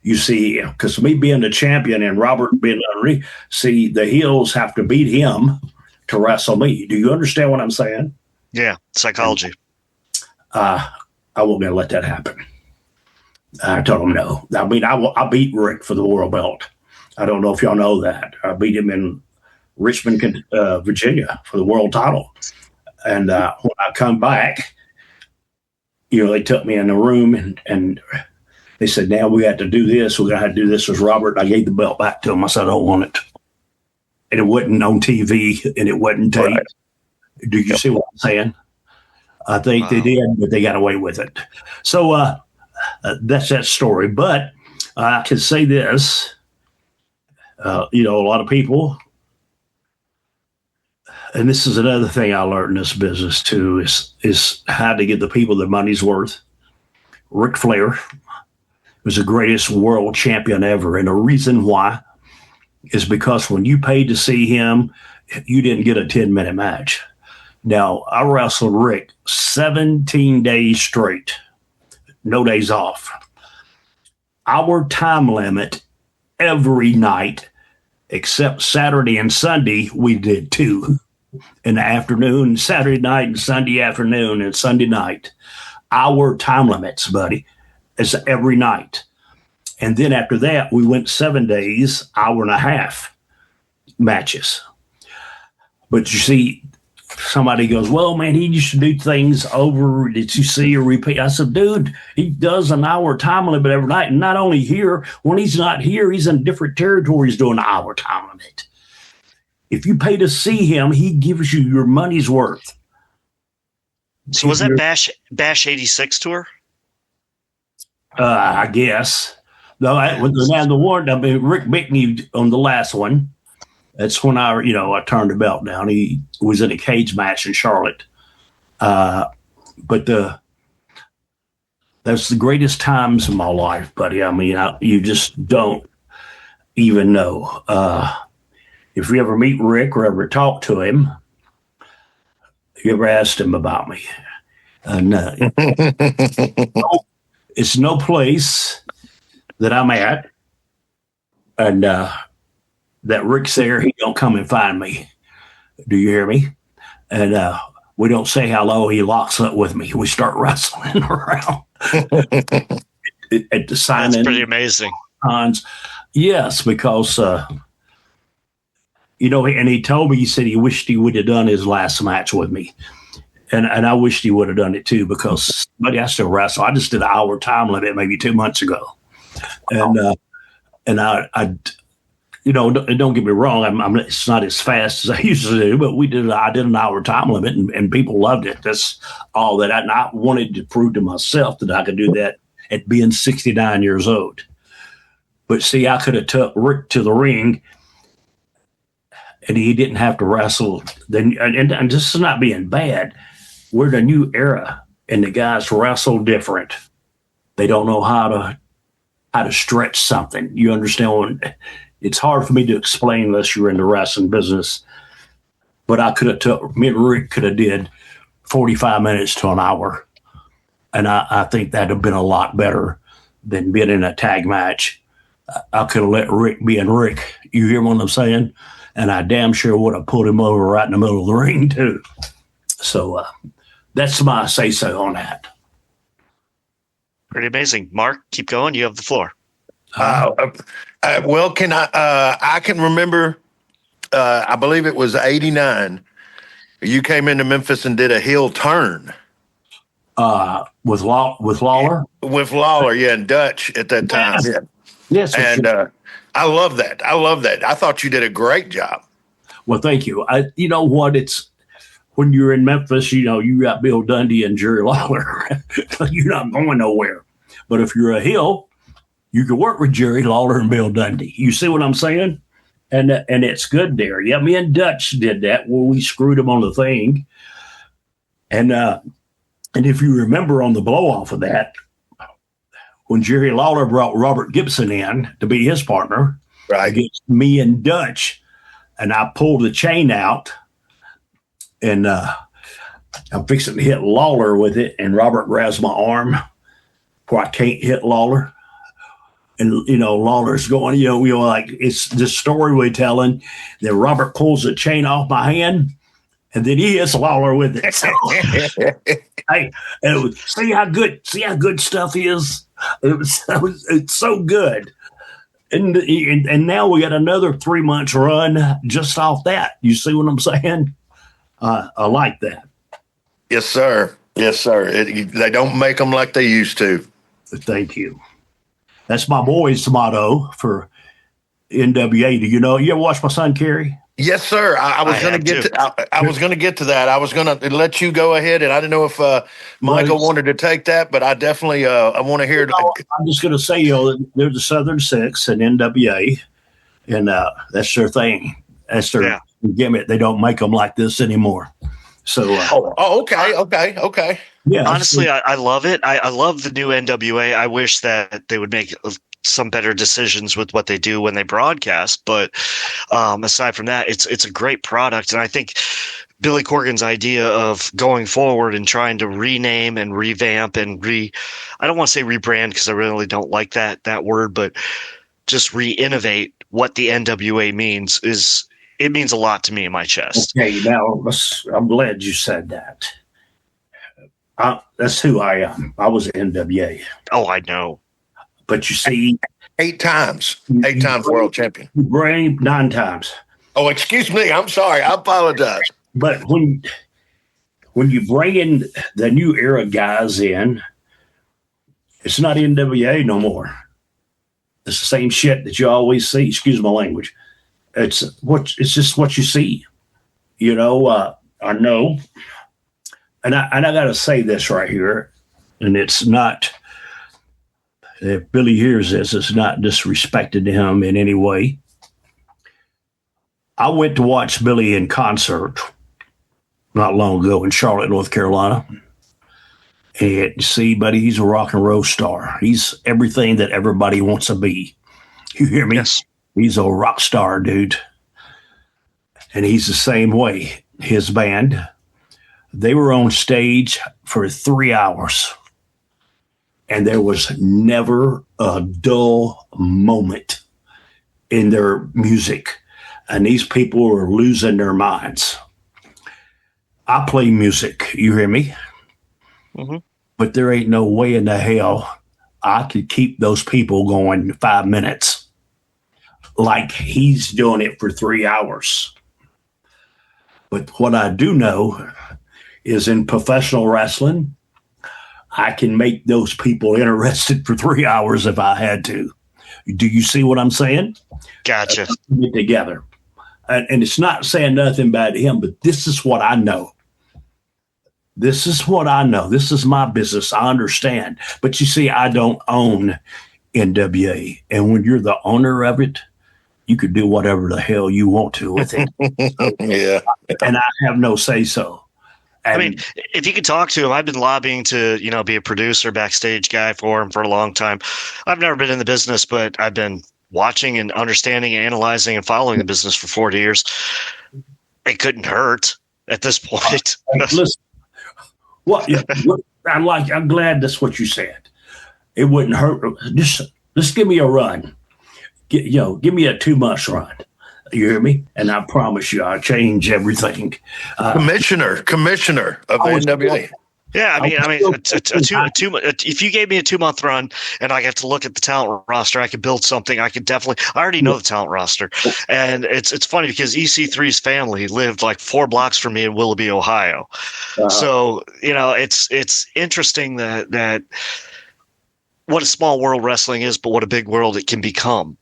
You see, because me being the champion and Robert being underneath, see, the heels have to beat him to wrestle me. Do you understand what I'm saying? Yeah, psychology. I wasn't going to let that happen. I told him no. I mean, I beat Rick for the world belt. I don't know if y'all know that. I beat him in Richmond, Virginia for the world title. And when I come back, they took me in the room and they said, now we got to do this. We're going to have to do this with Robert. I gave the belt back to him. I said, I don't want it. And it wasn't on TV and it wasn't taped. Right. Do you see what I'm saying? I think they did, but they got away with it. So that's that story. But I can say this, a lot of people, and this is another thing I learned in this business too, is how to get the people their money's worth. Ric Flair was the greatest world champion ever. And the reason why is because when you paid to see him, you didn't get a 10-minute match. Now, I wrestled Rick 17 days straight, no days off. Our time limit every night, except Saturday and Sunday, we did 2 in the afternoon, Saturday night and Sunday afternoon and Sunday night. Our time limits, buddy, is every night. And then after that, we went 7 days, hour and a half matches. But you see, somebody goes, well, man, he used to do things over. Did you see or repeat? I said, dude, he does an hour time limit every night. And not only here, when he's not here, he's in different territories doing an hour time limit. If you pay to see him, he gives you your money's worth. So was that Bash 86 tour? I guess. No, the one, I mean, Rick beat me on the last one. That's when I turned the belt down. He was in a cage match in Charlotte. But that's the greatest times of my life, buddy. I mean, you just don't even know. If you ever meet Rick or ever talk to him, you ever asked him about me? No. It's no place that I'm at, and that Rick's there, he don't come and find me. Do you hear me? And we don't say hello. He locks up with me. We start wrestling around at the sign-in. That's pretty amazing. Yes, because and he told me, he said he wished he would have done his last match with me. And I wished he would have done it too, because, buddy, I still wrestle. I just did an hour time limit maybe 2 months ago. And I don't get me wrong. It's not as fast as I used to do, but I did an hour time limit and people loved it. That's all that I wanted to prove to myself that I could do that at being 69 years old. But see, I could have took Rick to the ring and he didn't have to wrestle. Then, and this is not being bad. We're in a new era, and the guys wrestle different. They don't know how to stretch something. You understand? It's hard for me to explain unless you're in the wrestling business. But me and Rick could have did 45 minutes to an hour, and I think that'd have been a lot better than being in a tag match. I could have let Rick be Rick. You hear what I'm saying? And I damn sure would have pulled him over right in the middle of the ring too. So that's my say-so on that. Pretty amazing. Mark, keep going. You have the floor. Well, I can remember, I believe it was 89. You came into Memphis and did a heel turn. With Lawler? With Lawler, yeah, and Dutch at that time. Yes. Yeah. Yes. And I love that. I thought you did a great job. Well, thank you. You know what? It's when you're in Memphis, you got Bill Dundee and Jerry Lawler. You're not going nowhere. But if you're a heel, you can work with Jerry Lawler and Bill Dundee. You see what I'm saying? And it's good there. Yeah, me and Dutch did that. Well, we screwed him on the thing. And if you remember on the blow off of that, when Jerry Lawler brought Robert Gibson in to be his partner, right, against me and Dutch, and I pulled the chain out, and I'm fixing to hit Lawler with it, and Robert grabs my arm where I can't hit Lawler. And, Lawler's going, like it's the story we're telling. Then Robert pulls the chain off my hand, and then he hits Lawler with it. So, hey, see how good stuff is. It's so good. And now we got another 3 months run just off that. You see what I'm saying? I like that. Yes, sir. Yes, sir. They don't make them like they used to. Thank you. That's my boy's motto for NWA. Do you ever watch my son Kerry? Yes, sir. I was going to get to. I was going to get to that. I was going to let you go ahead, and I didn't know if Michael wanted to take that, but I definitely I want to hear it. I'm just going to say, they're the Southern Six and NWA, and that's their thing. That's their gimmick. They don't make them like this anymore. So, okay. Yeah. Honestly, I love it. I love the new NWA. I wish that they would make some better decisions with what they do when they broadcast. But aside from that, it's a great product. And I think Billy Corgan's idea of going forward and trying to rename and revamp and I don't want to say rebrand because I really don't like that word, but just re-innovate what the NWA means it means a lot to me in my chest. Okay, now I'm glad you said that. That's who I am. I was an NWA. Oh, I know. But you see, 8 times world champion. Brain 9 times. Oh, excuse me. I'm sorry. I apologize. But when you bring in the new era guys in, it's not NWA no more. It's the same shit that you always see. Excuse my language. It's just what you see. You know, I know. And I got to say this right here, and it's not, if Billy hears this, it's not disrespected to him in any way. I went to watch Billy in concert not long ago in Charlotte, North Carolina. And see, buddy, he's a rock and roll star. He's everything that everybody wants to be. You hear me? Yes. He's a rock star, dude. And he's the same way. His band, they were on stage for 3 hours. And there was never a dull moment in their music. And these people were losing their minds. I play music, you hear me? Mm-hmm. But there ain't no way in the hell I could keep those people going 5 minutes like he's doing it for 3 hours. But what I do know is in professional wrestling, I can make those people interested for 3 hours if I had to. Do you see what I'm saying? Gotcha. Get together. And it's not saying nothing about him, but this is what I know. This is what I know. This is my business. I understand. But you see, I don't own NWA. And when you're the owner of it, you could do whatever the hell you want to with it. Yeah. And I have no say-so. And, I mean, if you could talk to him, I've been lobbying to, be a producer, backstage guy for him for a long time. I've never been in the business, but I've been watching and understanding, analyzing, and following the business for 40 years. It couldn't hurt at this point. Listen, I'm glad that's what you said. It wouldn't hurt. Just give me a run. Give me a 2-month run. You hear me? And I promise you, I'll change everything. Commissioner of NWA. Yeah, I mean, if you gave me a 2-month run and I have to look at the talent roster, I could build something. I already know the talent roster. And it's funny because EC3's family lived like 4 blocks from me in Willoughby, Ohio. So, it's interesting that what a small world wrestling is, but what a big world it can become.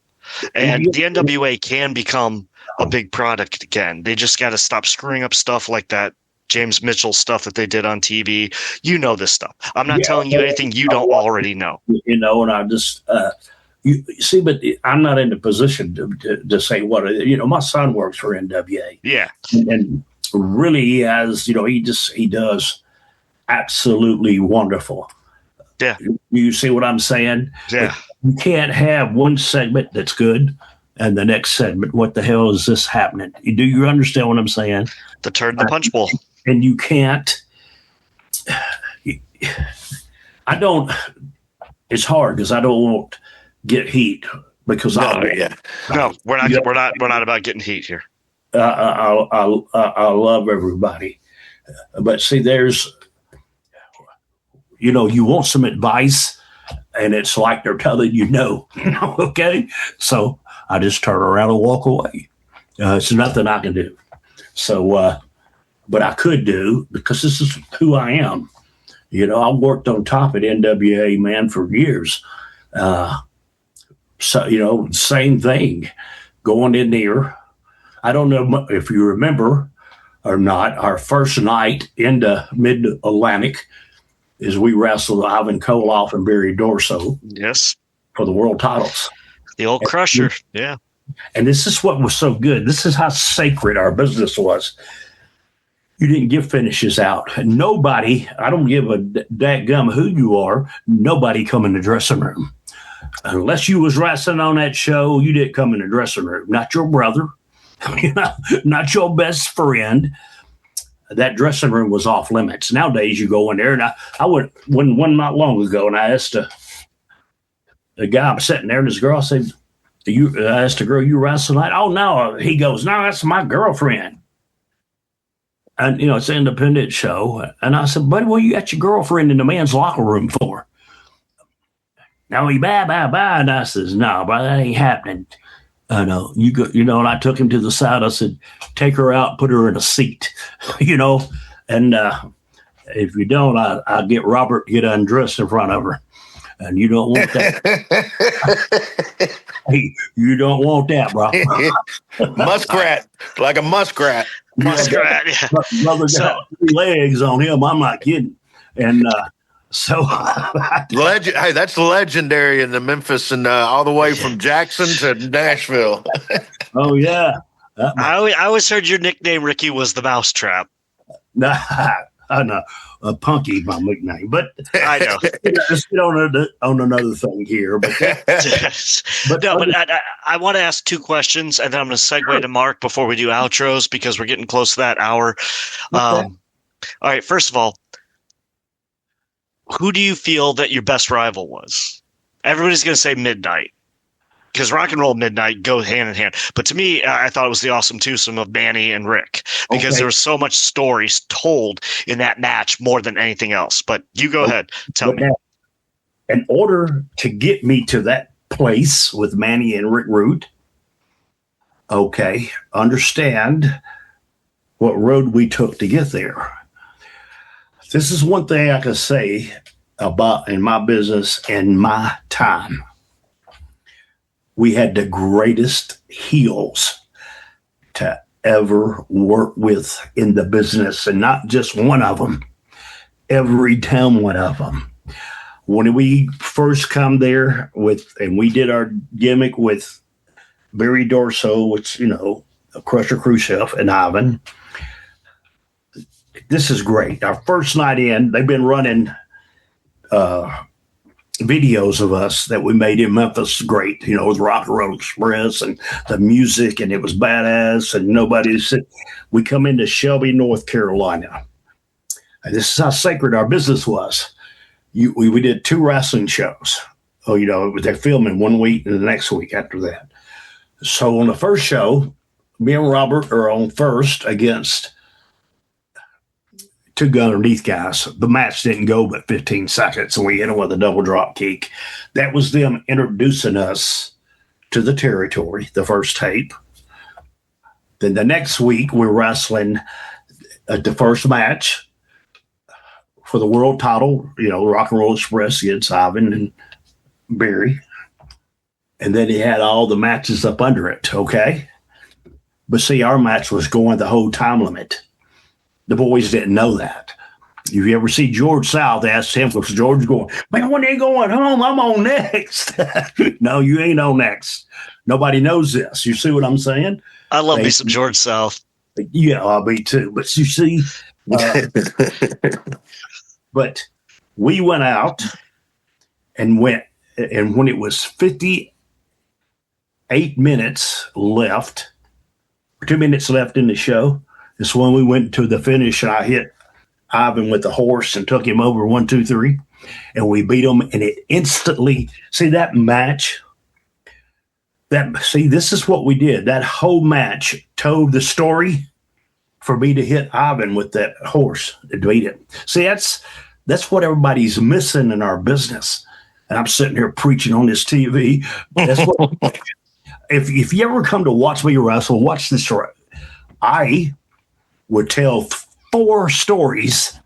And the NWA can become a big product again. They just got to stop screwing up stuff like that James Mitchell stuff that they did on TV. You know this stuff. I'm not telling you anything you don't already know. And I just, you see, but I'm not in the position to say what, my son works for NWA. Yeah. And really he has, he does absolutely wonderful. Yeah. You see what I'm saying? Yeah. You can't have one segment that's good and the next segment, what the hell is this happening? Do you understand what I'm saying? The turn the punch bowl. And you can't, it's hard because I don't want to get heat because No, we're not about getting heat here. I love everybody. But see, there's, you want some advice and it's like they're telling you no, okay? So I just turn around and walk away. It's nothing I can do. So, but I could do because this is who I am. I worked on top at NWA, man, for years. So, same thing going in there. I don't know if you remember or not, our first night in the Mid-Atlantic is we wrestled Ivan Koloff and Barry Dorso. Yes. For the world titles. The old Crusher. Yeah. And this is what was so good. This is how sacred our business was. You didn't give finishes out. Nobody, I don't give a dadgum who you are, nobody come in the dressing room. Unless you was wrestling on that show, you didn't come in the dressing room. Not your brother, not your best friend. That dressing room was off limits. Nowadays, you go in there, and I went one not long ago, and I asked the guy I'm sitting there, and this girl said, I asked the girl, you wrestle tonight? Oh, no. He goes, no, that's my girlfriend. And, it's an independent show. And I said, buddy, what you got your girlfriend in the men's locker room for? Now he bye. And I says, no, brother, that ain't happening. I know. And I took him to the side. I said, take her out, put her in a seat, and if you don't, I'll get Robert to get undressed in front of her. And you don't want that. Hey, you don't want that, bro. Muskrat, like a muskrat. Muskrat, yeah. Brother got 3 legs on him. I'm not kidding. And so, hey, that's legendary in the Memphis and all the way from Jackson to Nashville. Oh yeah. I always heard your nickname, Ricky, was the Mousetrap. Nah, I know. Punky, my nickname, but I know. Let's get on another thing here. But I want to ask 2 questions, and then I'm going to segue to Mark before we do outros because we're getting close to that hour. Okay. All right. First of all, who do you feel that your best rival was? Everybody's going to say Midnight. Because Rock and Roll Midnight go hand in hand. But to me, I thought it was the awesome twosome of Manny and Rick. Because there was so much stories told in that match more than anything else. But you go ahead. Tell me. In order to get me to that place with Manny and Rick Root, understand what road we took to get there. This is one thing I can say about in my business and my time. We had the greatest heels to ever work with in the business, and not just one of them. Every time one of them. When we first come there and we did our gimmick with Barry Dorso, which, Crusher Khrushchev and Ivan. This is great. Our first night in, they've been running videos of us that we made in Memphis great, with Rock and Roll Express and the music, and it was badass, and nobody said. We come into Shelby, North Carolina, and this is how sacred our business was. We did 2 wrestling shows. They're filming one week and the next week after that. So on the first show, me and Robert are on first against 2 underneath guys. The match didn't go but 15 seconds, and we hit them with a double drop kick. That was them introducing us to the territory, the first tape. Then the next week, we're wrestling at the first match for the world title, Rock and Roll Express against Ivan and Barry. And then he had all the matches up under it, okay? But see, our match was going the whole time limit. The boys didn't know that. If you ever see George South, ask him, because George going, man, when they going home, I'm on next. No, you ain't on next. Nobody knows this. You see what I'm saying? I love me some George South. Yeah, me too. But you see, but we went out and when it was 58 minutes left, 2 minutes left in the show, it's when we went to the finish, and I hit Ivan with the horse and took him over 1, 2, 3, and we beat him. And it instantly, see that match. This is what we did. That whole match told the story for me to hit Ivan with that horse and beat him. See, that's what everybody's missing in our business. And I'm sitting here preaching on this TV. That's what. If you ever come to watch me wrestle, watch this show. I would tell 4 stories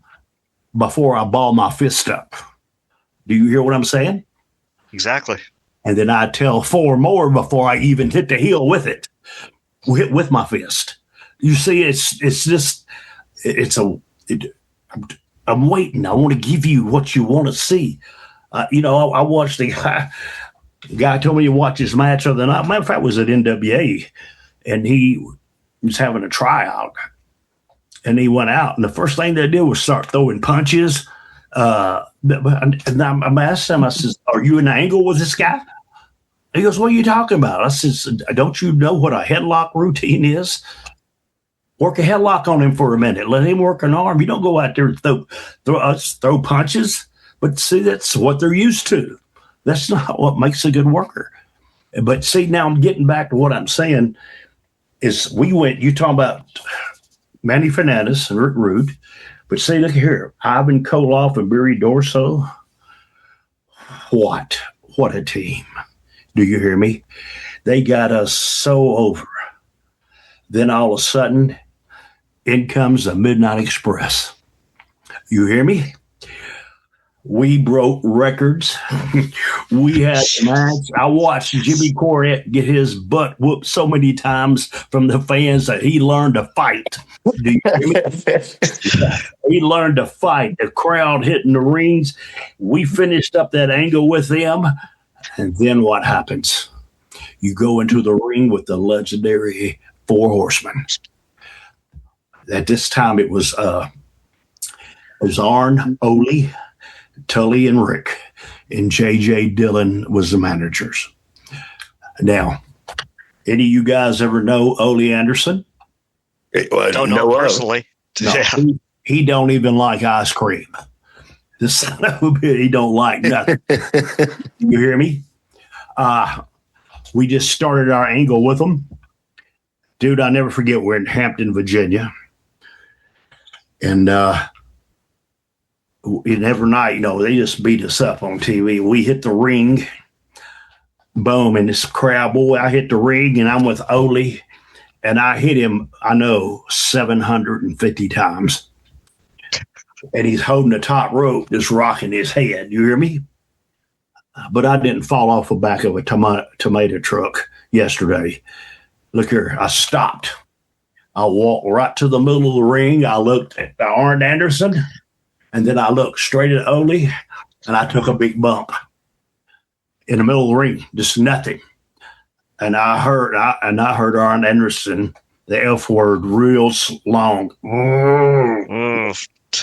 before I ball my fist up. Do you hear what I'm saying? Exactly. And then I'd tell 4 more before I even hit the heel with it, with my fist. You see, I'm waiting. I want to give you what you want to see. I watched the guy. The guy told me to watch his match the other night. Matter of fact, it was at NWA, and he was having a tryout. And he went out, and the first thing they did was start throwing punches. And I'm asking him, I says, "Are you in an angle with this guy?" He goes, "What are you talking about?" I says, "Don't you know what a headlock routine is? Work a headlock on him for a minute. Let him work an arm. You don't go out there and throw punches." But see, that's what they're used to. That's not what makes a good worker. But see, now I'm getting back to what I'm saying is you talking about Manny Fernandez and Rick Rude. But see, look here, Ivan Koloff and Barry Dorso. What a team. Do you hear me? They got us so over. Then all of a sudden, in comes the Midnight Express. You hear me? We broke records. We had a match. I watched Jimmy Cornette get his butt whooped so many times from the fans that he learned to fight. Do you hear me? He learned to fight. The crowd hitting the rings. We finished up that angle with them. And then what happens? You go into the ring with the legendary Four Horsemen. At this time, it was Arn, Ole, Tully, and Rick, and J.J. Dillon was the managers. Now, any of you guys ever know Ole Anderson? Don't know personally. No, he don't even like ice cream. This son of a bitch, he don't like nothing. You hear me? We just started our angle with him. Dude, I'll never forget, we're in Hampton, Virginia. And every night, they just beat us up on TV. We hit the ring, boom, and this crowd, boy, I hit the ring, and I'm with Ole, and I hit him, 750 times. And he's holding the top rope, just rocking his head. You hear me? But I didn't fall off the back of a tomato truck yesterday. Look here, I stopped. I walked right to the middle of the ring. I looked at Arn Anderson, and then I looked straight at Ole, and I took a big bump in the middle of the ring, just nothing. And I heard Arn Anderson, the F word, real long.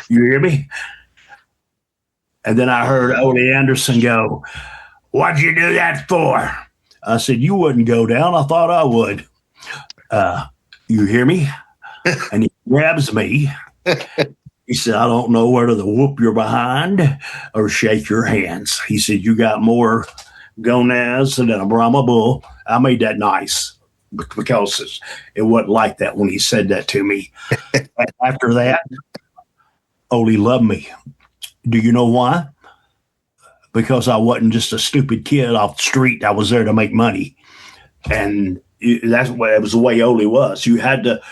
You hear me? And then I heard Ole Anderson go, "What'd you do that for?" I said, "You wouldn't go down. I thought I would." You hear me? And he grabs me. He said, "I don't know whether to whoop your behind or shake your hands." He said, "You got more gonads than a Brahma bull." I made that nice because it wasn't like that when he said that to me. After that, Ole loved me. Do you know why? Because I wasn't just a stupid kid off the street. I was there to make money. And that's what it was, the way Ole was. You had to,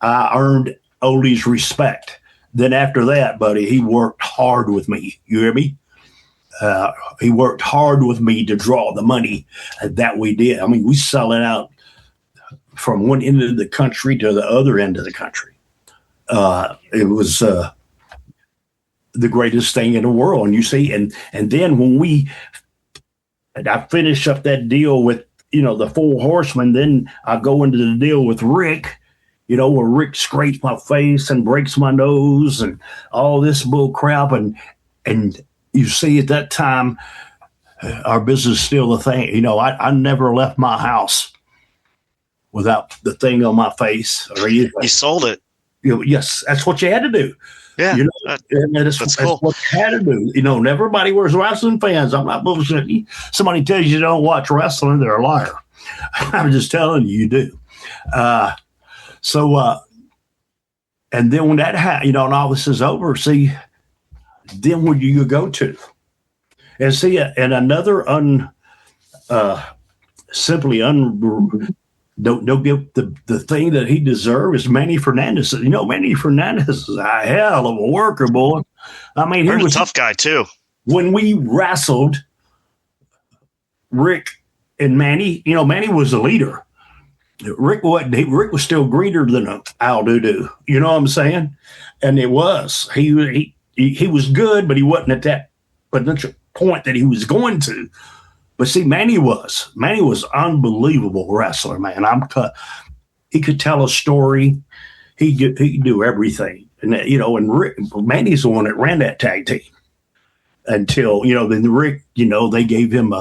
I earned Ole's respect. Then after that, buddy, he worked hard with me. You hear me? He worked hard with me to draw the money that we did. I mean, we sell it out from one end of the country to the other end of the country. It was the greatest thing in the world. And you see, and then when I finish up that deal with, the Four Horsemen, then I go into the deal with Rick, where Rick scrapes my face and breaks my nose and all this bull crap. And you see, at that time, our business is still a thing. I never left my house without the thing on my face or anything. You sold it. Yes, that's what you had to do. Yeah, that's cool. What you had to do. And everybody was wrestling fans. I'm not bullshitting. Somebody tells you don't watch wrestling, they're a liar. I'm just telling you, you do. And then when that happened, and all this is over, see, then what do you go to? And see, and another don't give the thing that he deserves is Manny Fernandez. Manny Fernandez is a hell of a worker, boy. I mean, he was a tough guy too. When we wrestled Rick and Manny, Manny was the leader. Rick wasn't. Rick was still greener than Al Doo. You know what I'm saying? And it was he was good, but he wasn't at that potential point that he was going to. But see, Manny was unbelievable wrestler, man. He could tell a story. He could do everything. And, Manny's the one that ran that tag team until, then Rick, they gave him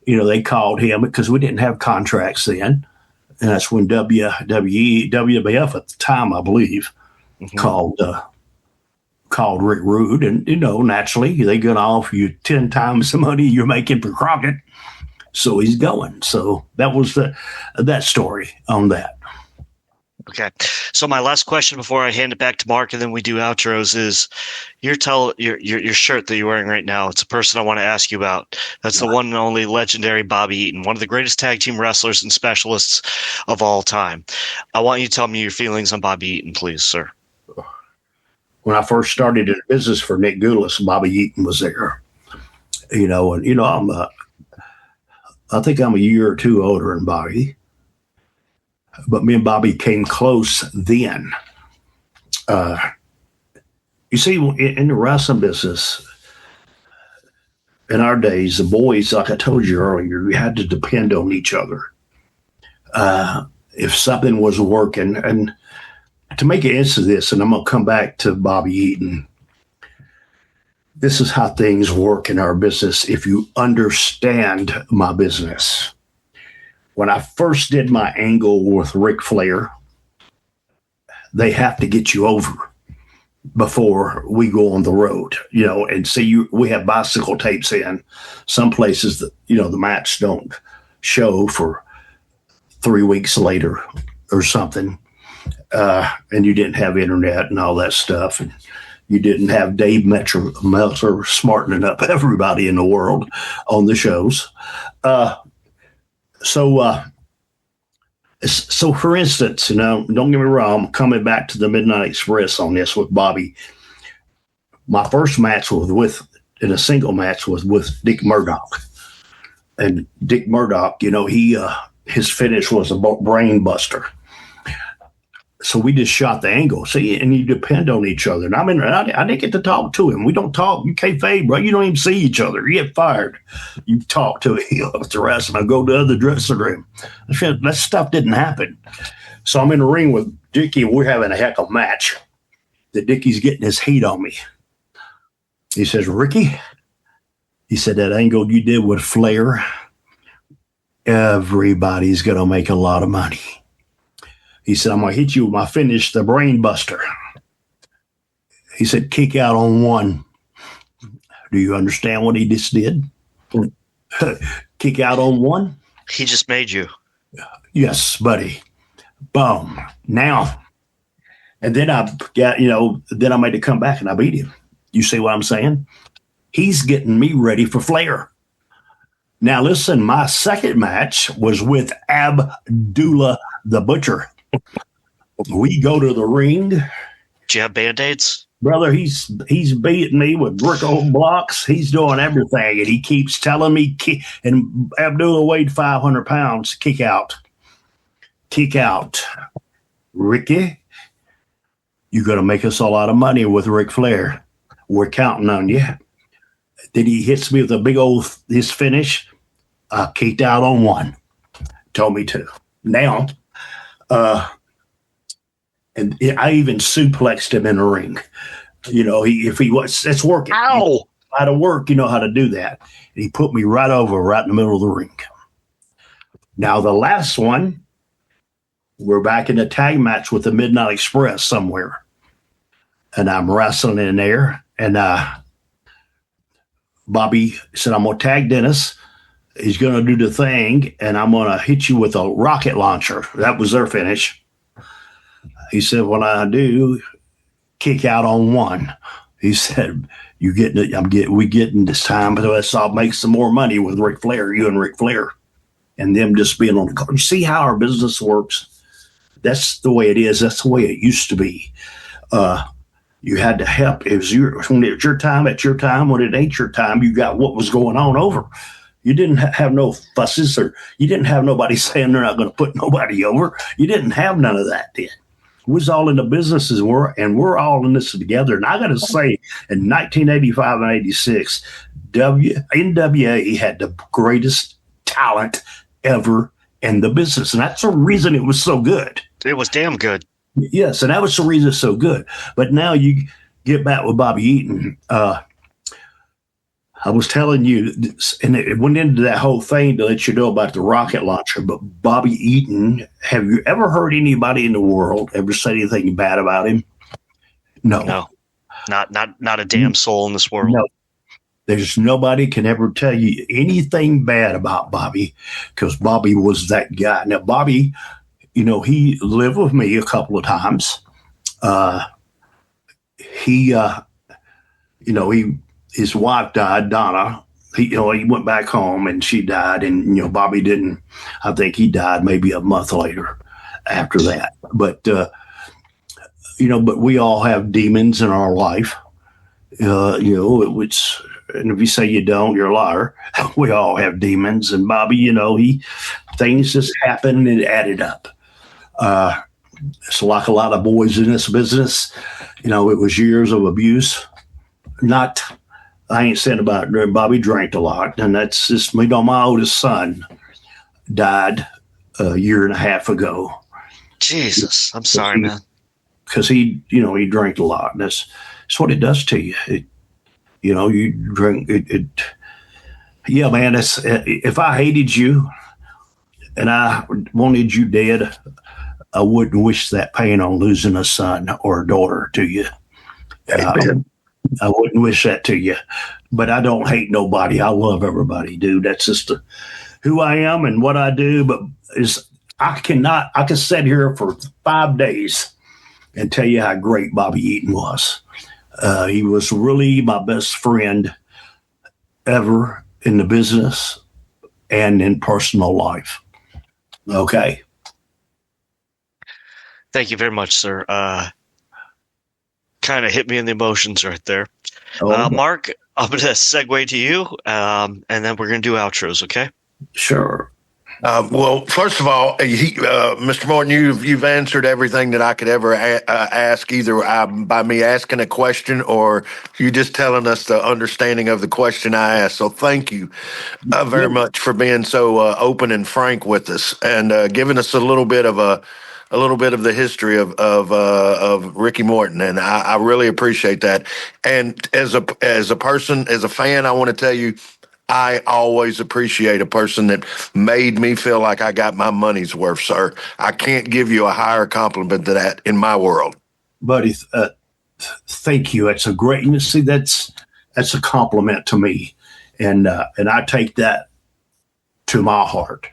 they called him because we didn't have contracts then. And that's when WWF at the time, I believe, called Rick Rude. And, naturally, they going to offer you 10 times the money you're making for Crockett. So he's going. So that was that story on that. Okay. So my last question before I hand it back to Mark and then we do outros is your shirt that you're wearing right now. It's a person I want to ask you about. That's the one and only legendary Bobby Eaton, one of the greatest tag team wrestlers and specialists of all time. I want you to tell me your feelings on Bobby Eaton, please, sir. When I first started in business for Nick Goulas, Bobby Eaton was there. I think I'm a year or two older than Bobby. But me and Bobby came close then. You see, in the wrestling business, in our days, the boys, like I told you earlier, you had to depend on each other. If something was working, and to make an answer to this, and I'm going to come back to Bobby Eaton, this is how things work in our business if you understand my business. When I first did my angle with Ric Flair, they have to get you over before we go on the road, and see we have bicycle tapes in some places that, the match don't show for 3 weeks later or something. And you didn't have internet and all that stuff. And you didn't have Dave Meltzer smartening up everybody in the world on the shows. So for instance, don't get me wrong, I'm coming back to the Midnight Express on this with Bobby. My first match in a single match was with Dick Murdoch. And Dick Murdoch, his finish was a brain buster. So we just shot the angle. See, and you depend on each other. And I didn't get to talk to him. We don't talk. You can't fade, bro. You don't even see each other. You get fired. You talk to him the rest, and I go to the other dressing room. That stuff didn't happen. So I'm in the ring with Dickie, and we're having a heck of a match. The Dickie's getting his heat on me. He says, Ricky, he said, that angle you did with Flair, everybody's going to make a lot of money. He said, I'm going to hit you with my finish, the brain buster. He said, kick out on one. Do you understand what he just did? Kick out on one? He just made you. Yes, buddy. Boom. Now, and then I got, then I made it come back and I beat him. You see what I'm saying? He's getting me ready for Flair. Now, listen, my second match was with Abdullah the Butcher. We go to the ring. Do you have Band-Aids? Brother, he's beating me with brick old blocks. He's doing everything, and he keeps telling me, and Abdullah weighed 500 pounds, kick out. Kick out. Ricky, you're going to make us a lot of money with Ric Flair. We're counting on you. Then he hits me with a big old, his finish. I kicked out on one. Told me to. Now, and I even suplexed him in the ring. It's working. Ow! How to work, how to do that. And he put me right in the middle of the ring. Now, the last one, we're back in a tag match with the Midnight Express somewhere. And I'm wrestling in there. And Bobby said, I'm going to tag Dennis. He's going to do the thing, and I'm going to hit you with a rocket launcher. That was their finish. He said, when I do, kick out on one. He said, we getting this time, but let's all make some more money with Ric Flair, you and Ric Flair, and them just being on the card. You see how our business works? That's the way it is. That's the way it used to be. You had to help. When it's your time, at your time. When it ain't your time, you got what was going on over. You didn't have no fusses, or you didn't have nobody saying they're not going to put nobody over. You didn't have none of that then. We was all in the businesses, and we're all in this together. And I got to say, in 1985 and 86, NWA had the greatest talent ever in the business. And that's the reason it was so good. It was damn good. Yes, and that was the reason it's so good. But now you get back with Bobby Eaton. I was telling you, and it went into that whole thing to let you know about the rocket launcher, but Bobby Eaton, have you ever heard anybody in the world ever say anything bad about him? No. Not a damn soul in this world. No. There's nobody can ever tell you anything bad about Bobby, because Bobby was that guy. Now, Bobby, he lived with me a couple of times. His wife died, Donna. He went back home and she died, and Bobby didn't. I think he died maybe a month later after that. But but we all have demons in our life. And if you say you don't, you're a liar. We all have demons, and Bobby, things just happened and it added up. It's like a lot of boys in this business. It was years of abuse. I ain't saying about it. Bobby drank a lot, and that's just me. My oldest son died a year and a half ago. Jesus, I'm sorry, man. Because he drank a lot. That's what it does to you. You drink it. Yeah, man. If I hated you and I wanted you dead, I wouldn't wish that pain on losing a son or a daughter to you. I wouldn't wish that to you, but I don't hate nobody. I love everybody, dude. That's just who I am and what I do. But I can sit here for 5 days and tell you how great Bobby Eaton was. He was really my best friend ever in the business and in personal life. Okay. Thank you very much, sir. Kind of hit me in the emotions right there. Mark, I'm going to segue to you, and then we're going to do outros, okay? Sure. Well, first of all, Mr. Morton, you've answered everything that I could ever ask, either by me asking a question or you just telling us the understanding of the question I asked. So thank you very much for being so open and frank with us and giving us a little bit of the history of Ricky Morton, and I really appreciate that. And as a person, as a fan, I want to tell you, I always appreciate a person that made me feel like I got my money's worth, sir. I can't give you a higher compliment than that in my world. Buddy, thank you. It's a great, that's a compliment to me. And I take that to my heart.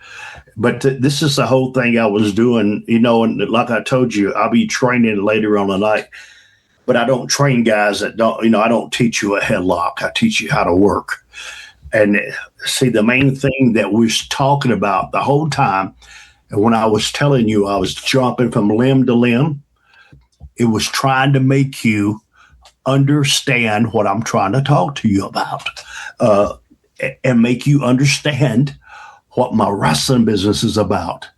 But this is the whole thing I was doing, and like I told you, I'll be training later on the night, but I don't train guys that don't, I don't teach you a headlock. I teach you how to work. And see, the main thing that we was talking about the whole time, and when I was telling you I was jumping from limb to limb, it was trying to make you understand what I'm trying to talk to you about, and make you understand what my wrestling business is about.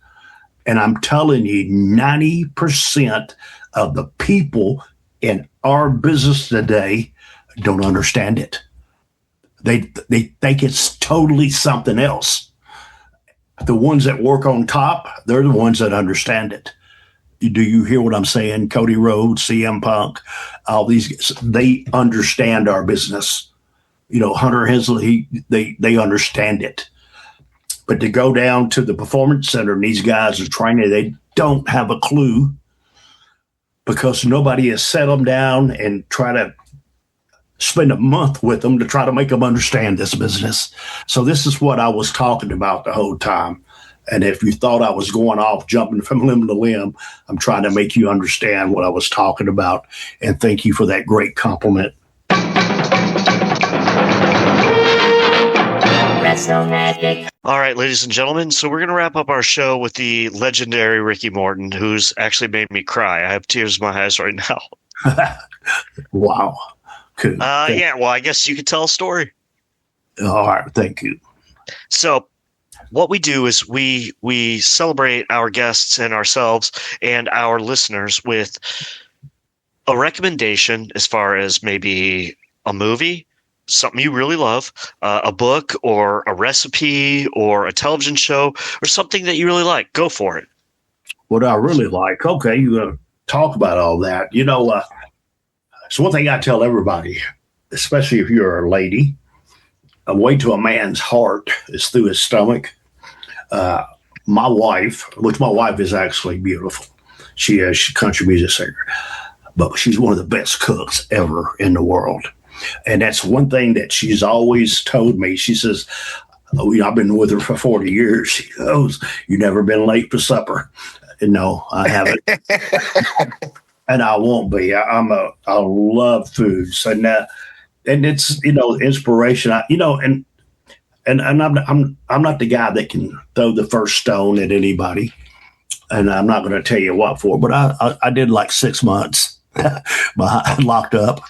And I'm telling you, 90% of the people in our business today don't understand it. They think it's totally something else. The ones that work on top, they're the ones that understand it. Do you hear what I'm saying? Cody Rhodes, CM Punk, all these, they understand our business. Hunter Hensley, they understand it. But to go down to the performance center and these guys are training, they don't have a clue because nobody has set them down and try to spend a month with them to try to make them understand this business. So this is what I was talking about the whole time. And if you thought I was going off, jumping from limb to limb, I'm trying to make you understand what I was talking about. And thank you for that great compliment. Wrestle Magic. All right, ladies and gentlemen, so we're going to wrap up our show with the legendary Ricky Morton, who's actually made me cry. I have tears in my eyes right now. Wow. Cool. Yeah, well, I guess you could tell a story. All right, thank you. So what we do is we celebrate our guests and ourselves and our listeners with a recommendation as far as maybe a movie, something you really love, a book or a recipe or a television show or something that you really like. Go for it. What I really like. Okay, you're going to talk about all that. So one thing I tell everybody, especially if you're a lady, a way to a man's heart is through his stomach. My wife is actually beautiful. She's a country music singer, but she's one of the best cooks ever in the world. And that's one thing that she's always told me. She says, I've been with her for 40 years. She goes, "You've never been late for supper." And no, I haven't. And I won't be. I love foods. And it's, inspiration. And I'm not the guy that can throw the first stone at anybody. And I'm not going to tell you what for, but I did like 6 months locked up.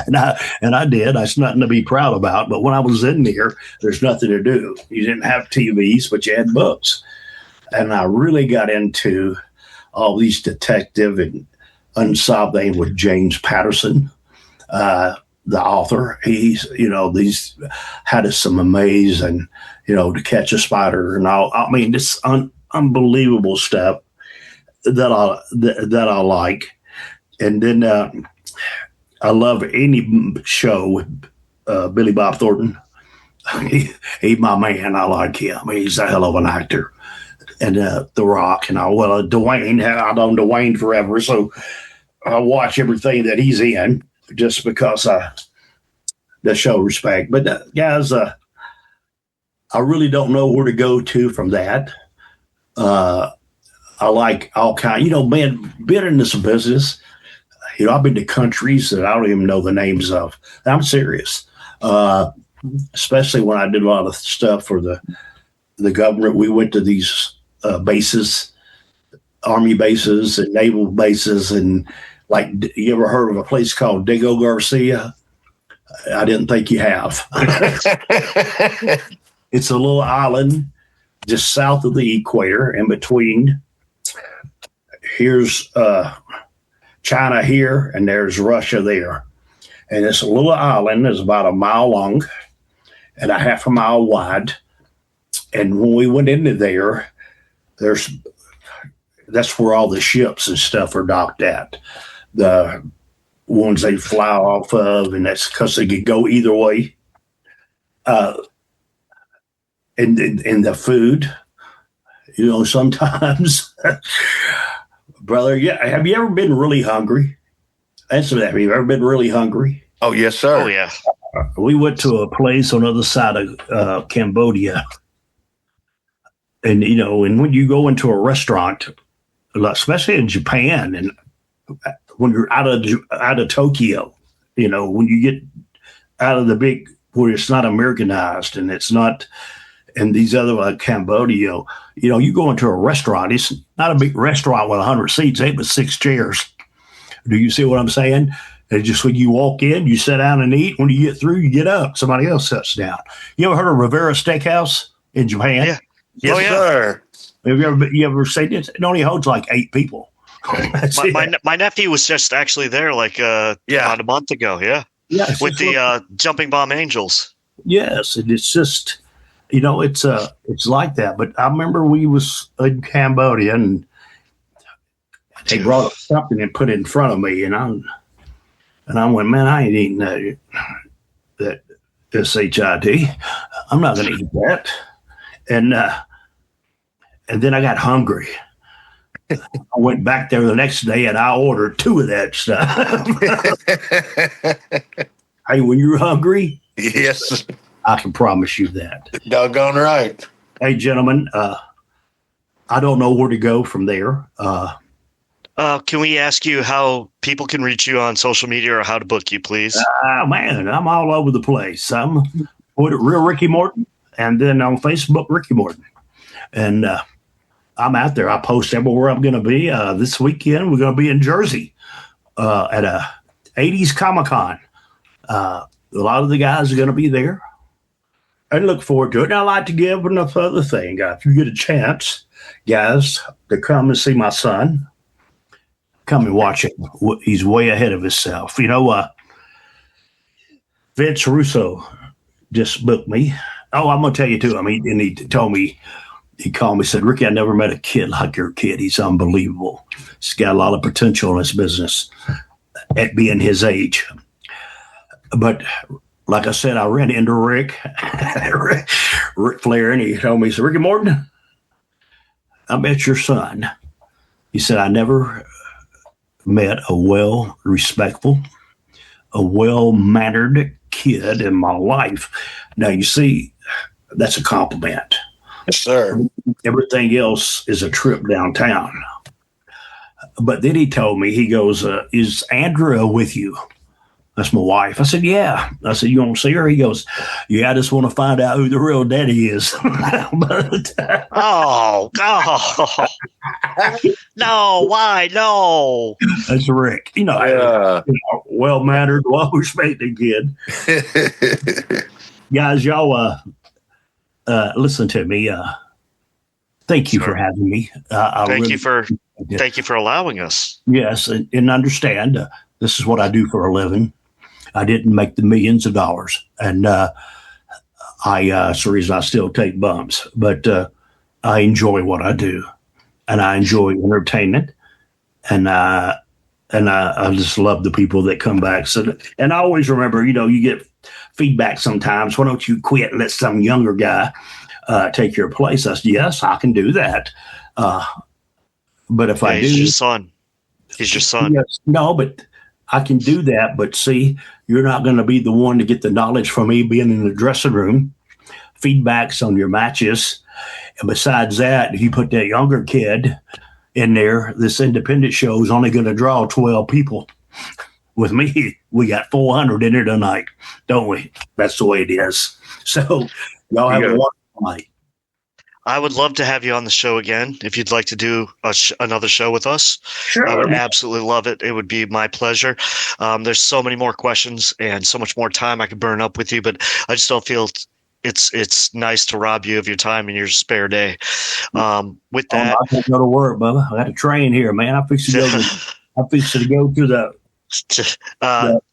And I did. That's nothing to be proud about. But when I was in there, there's nothing to do. You didn't have TVs, but you had books. And I really got into all these detective and unsolved things with James Patterson, the author. He's, these had some amazing, To Catch a Spider and all. I mean, this unbelievable stuff that I like. And then I love any show with Billy Bob Thornton. He's my man. I like him. He's a hell of an actor. And The Rock and Dwayne. I've known Dwayne forever, so I watch everything that he's in just because to show respect. But guys, I really don't know where to go to from that. I like all kinds. Being in this business. I've been to countries that I don't even know the names of. I'm serious. Especially when I did a lot of stuff for the government. We went to these bases, Army bases and naval bases. And like, you ever heard of a place called Diego Garcia? I didn't think you have. It's a little island just south of the equator, in between. Here's China here, and there's Russia there. And it's a little island that's about a mile long and a half a mile wide. And when we went into there, that's where all the ships and stuff are docked at. The ones they fly off of, and that's because they could go either way. And the food, sometimes, brother, yeah. Have you ever been really hungry? Answer that. Have you ever been really hungry? Oh, yes, sir. Oh, yeah. We went to a place on the other side of Cambodia. And, and when you go into a restaurant, especially in Japan, and when you're out of Tokyo, when you get out of the big, where it's not Americanized and it's not, and these other like Cambodia, you go into a restaurant, it's not a big restaurant with 100 seats, 8 but 6 chairs. Do you see what I'm saying? And just when you walk in, you sit down and eat. When you get through, you get up. Somebody else sits down. You ever heard of Rivera Steakhouse in Japan? Yeah. Yes, sir. Have you ever seen it? It only holds like 8 people. my nephew was just actually there about a month ago. Yeah. Yeah. With the Jumping Bomb Angels. Yes. And it's just, it's like that. But I remember we was in Cambodia and they brought up something and put it in front of me. And I went, man, I ain't eating that SHIT. I'm not going to eat that. And then I got hungry. I went back there the next day and I ordered 2 of that stuff. Hey, when you're hungry, yes, I can promise you that. Doggone right. Hey, gentlemen, I don't know where to go from there. Can we ask you how people can reach you on social media or how to book you, please? Man, I'm all over the place. I'm Real Ricky Morton, and then on Facebook, Ricky Morton. And I'm out there. I post everywhere I'm going to be. This weekend, we're going to be in Jersey at a 80s Comic-Con. A lot of the guys are going to be there. I look forward to it. And I like to give another thing. If you get a chance, guys, to come and see my son, come and watch him. He's way ahead of himself. Vince Russo just booked me. Oh, I'm gonna tell you too. I mean, and he told me, he called me, said, Ricky, I never met a kid like your kid. He's unbelievable. He's got a lot of potential in his business at being his age. But like I said, I ran into Rick Flair, and he told me, he said, Ricky Morton, I met your son. He said, I never met a well-respectful, a well-mannered kid in my life. Now, you see, that's a compliment. Yes, sir. Everything else is a trip downtown. But then he told me, he goes, is Andrea with you? That's my wife. I said, yeah. I said, you want to see her? He goes, yeah, I just want to find out who the real daddy is. But, Oh, no, why? No. that's Rick. Well-mannered, well-respected kid. Guys, y'all listen to me. Thank you for having me. Thank you for allowing us. Yes, and understand, this is what I do for a living. I didn't make the millions of dollars, and it's the reason I still take bumps. But I enjoy what I do, and I enjoy entertainment, and I just love the people that come back. So, and I always remember, you get feedback sometimes. Why don't you quit and let some younger guy take your place? I said, yes, I can do that. But if I do, he's your son. He's your son. Yes, no, but I can do that. But see, you're not going to be the one to get the knowledge from me being in the dressing room, feedbacks on your matches. And besides that, if you put that younger kid in there, this independent show is only going to draw 12 people. With me, we got 400 in there tonight, don't we? That's the way it is. So y'all have a wonderful night. I would love to have you on the show again if you'd like to do another show with us. Sure. I would absolutely love it. It would be my pleasure. There's so many more questions and so much more time I could burn up with you, but I just don't feel it's nice to rob you of your time in your spare day. With that, I can't go to work, Bubba. I got to train here, man. I fix to go to the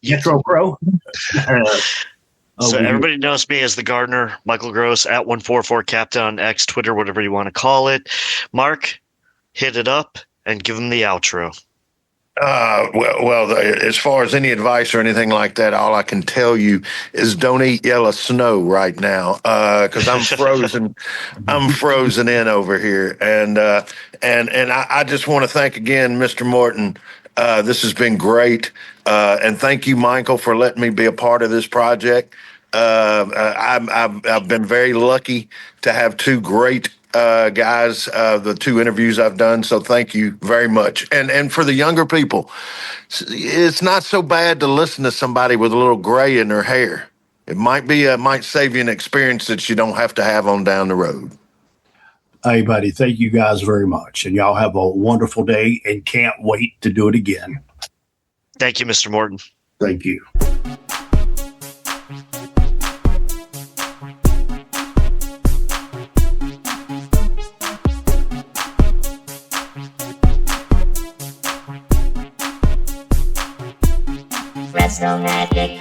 Metro Pro. So everybody knows me as the Gardener, Michael Gross, at 144 Captain on X, Twitter, whatever you want to call it. Mark, hit it up and give them the outro. Well, as far as any advice or anything like that, all I can tell you is don't eat yellow snow right now, because I'm frozen. I'm frozen in over here, and I just want to thank again, Mr. Morton. This has been great, and thank you, Michael, for letting me be a part of this project. I've been very lucky to have two great guys, the two interviews I've done. So thank you very much. And for the younger people, it's not so bad to listen to somebody with a little gray in their hair. It might save you an experience that you don't have to have on down the road. Hey, buddy, thank you guys very much. And y'all have a wonderful day and can't wait to do it again. Thank you, Mr. Morton. Thank you. Wrestle Magic.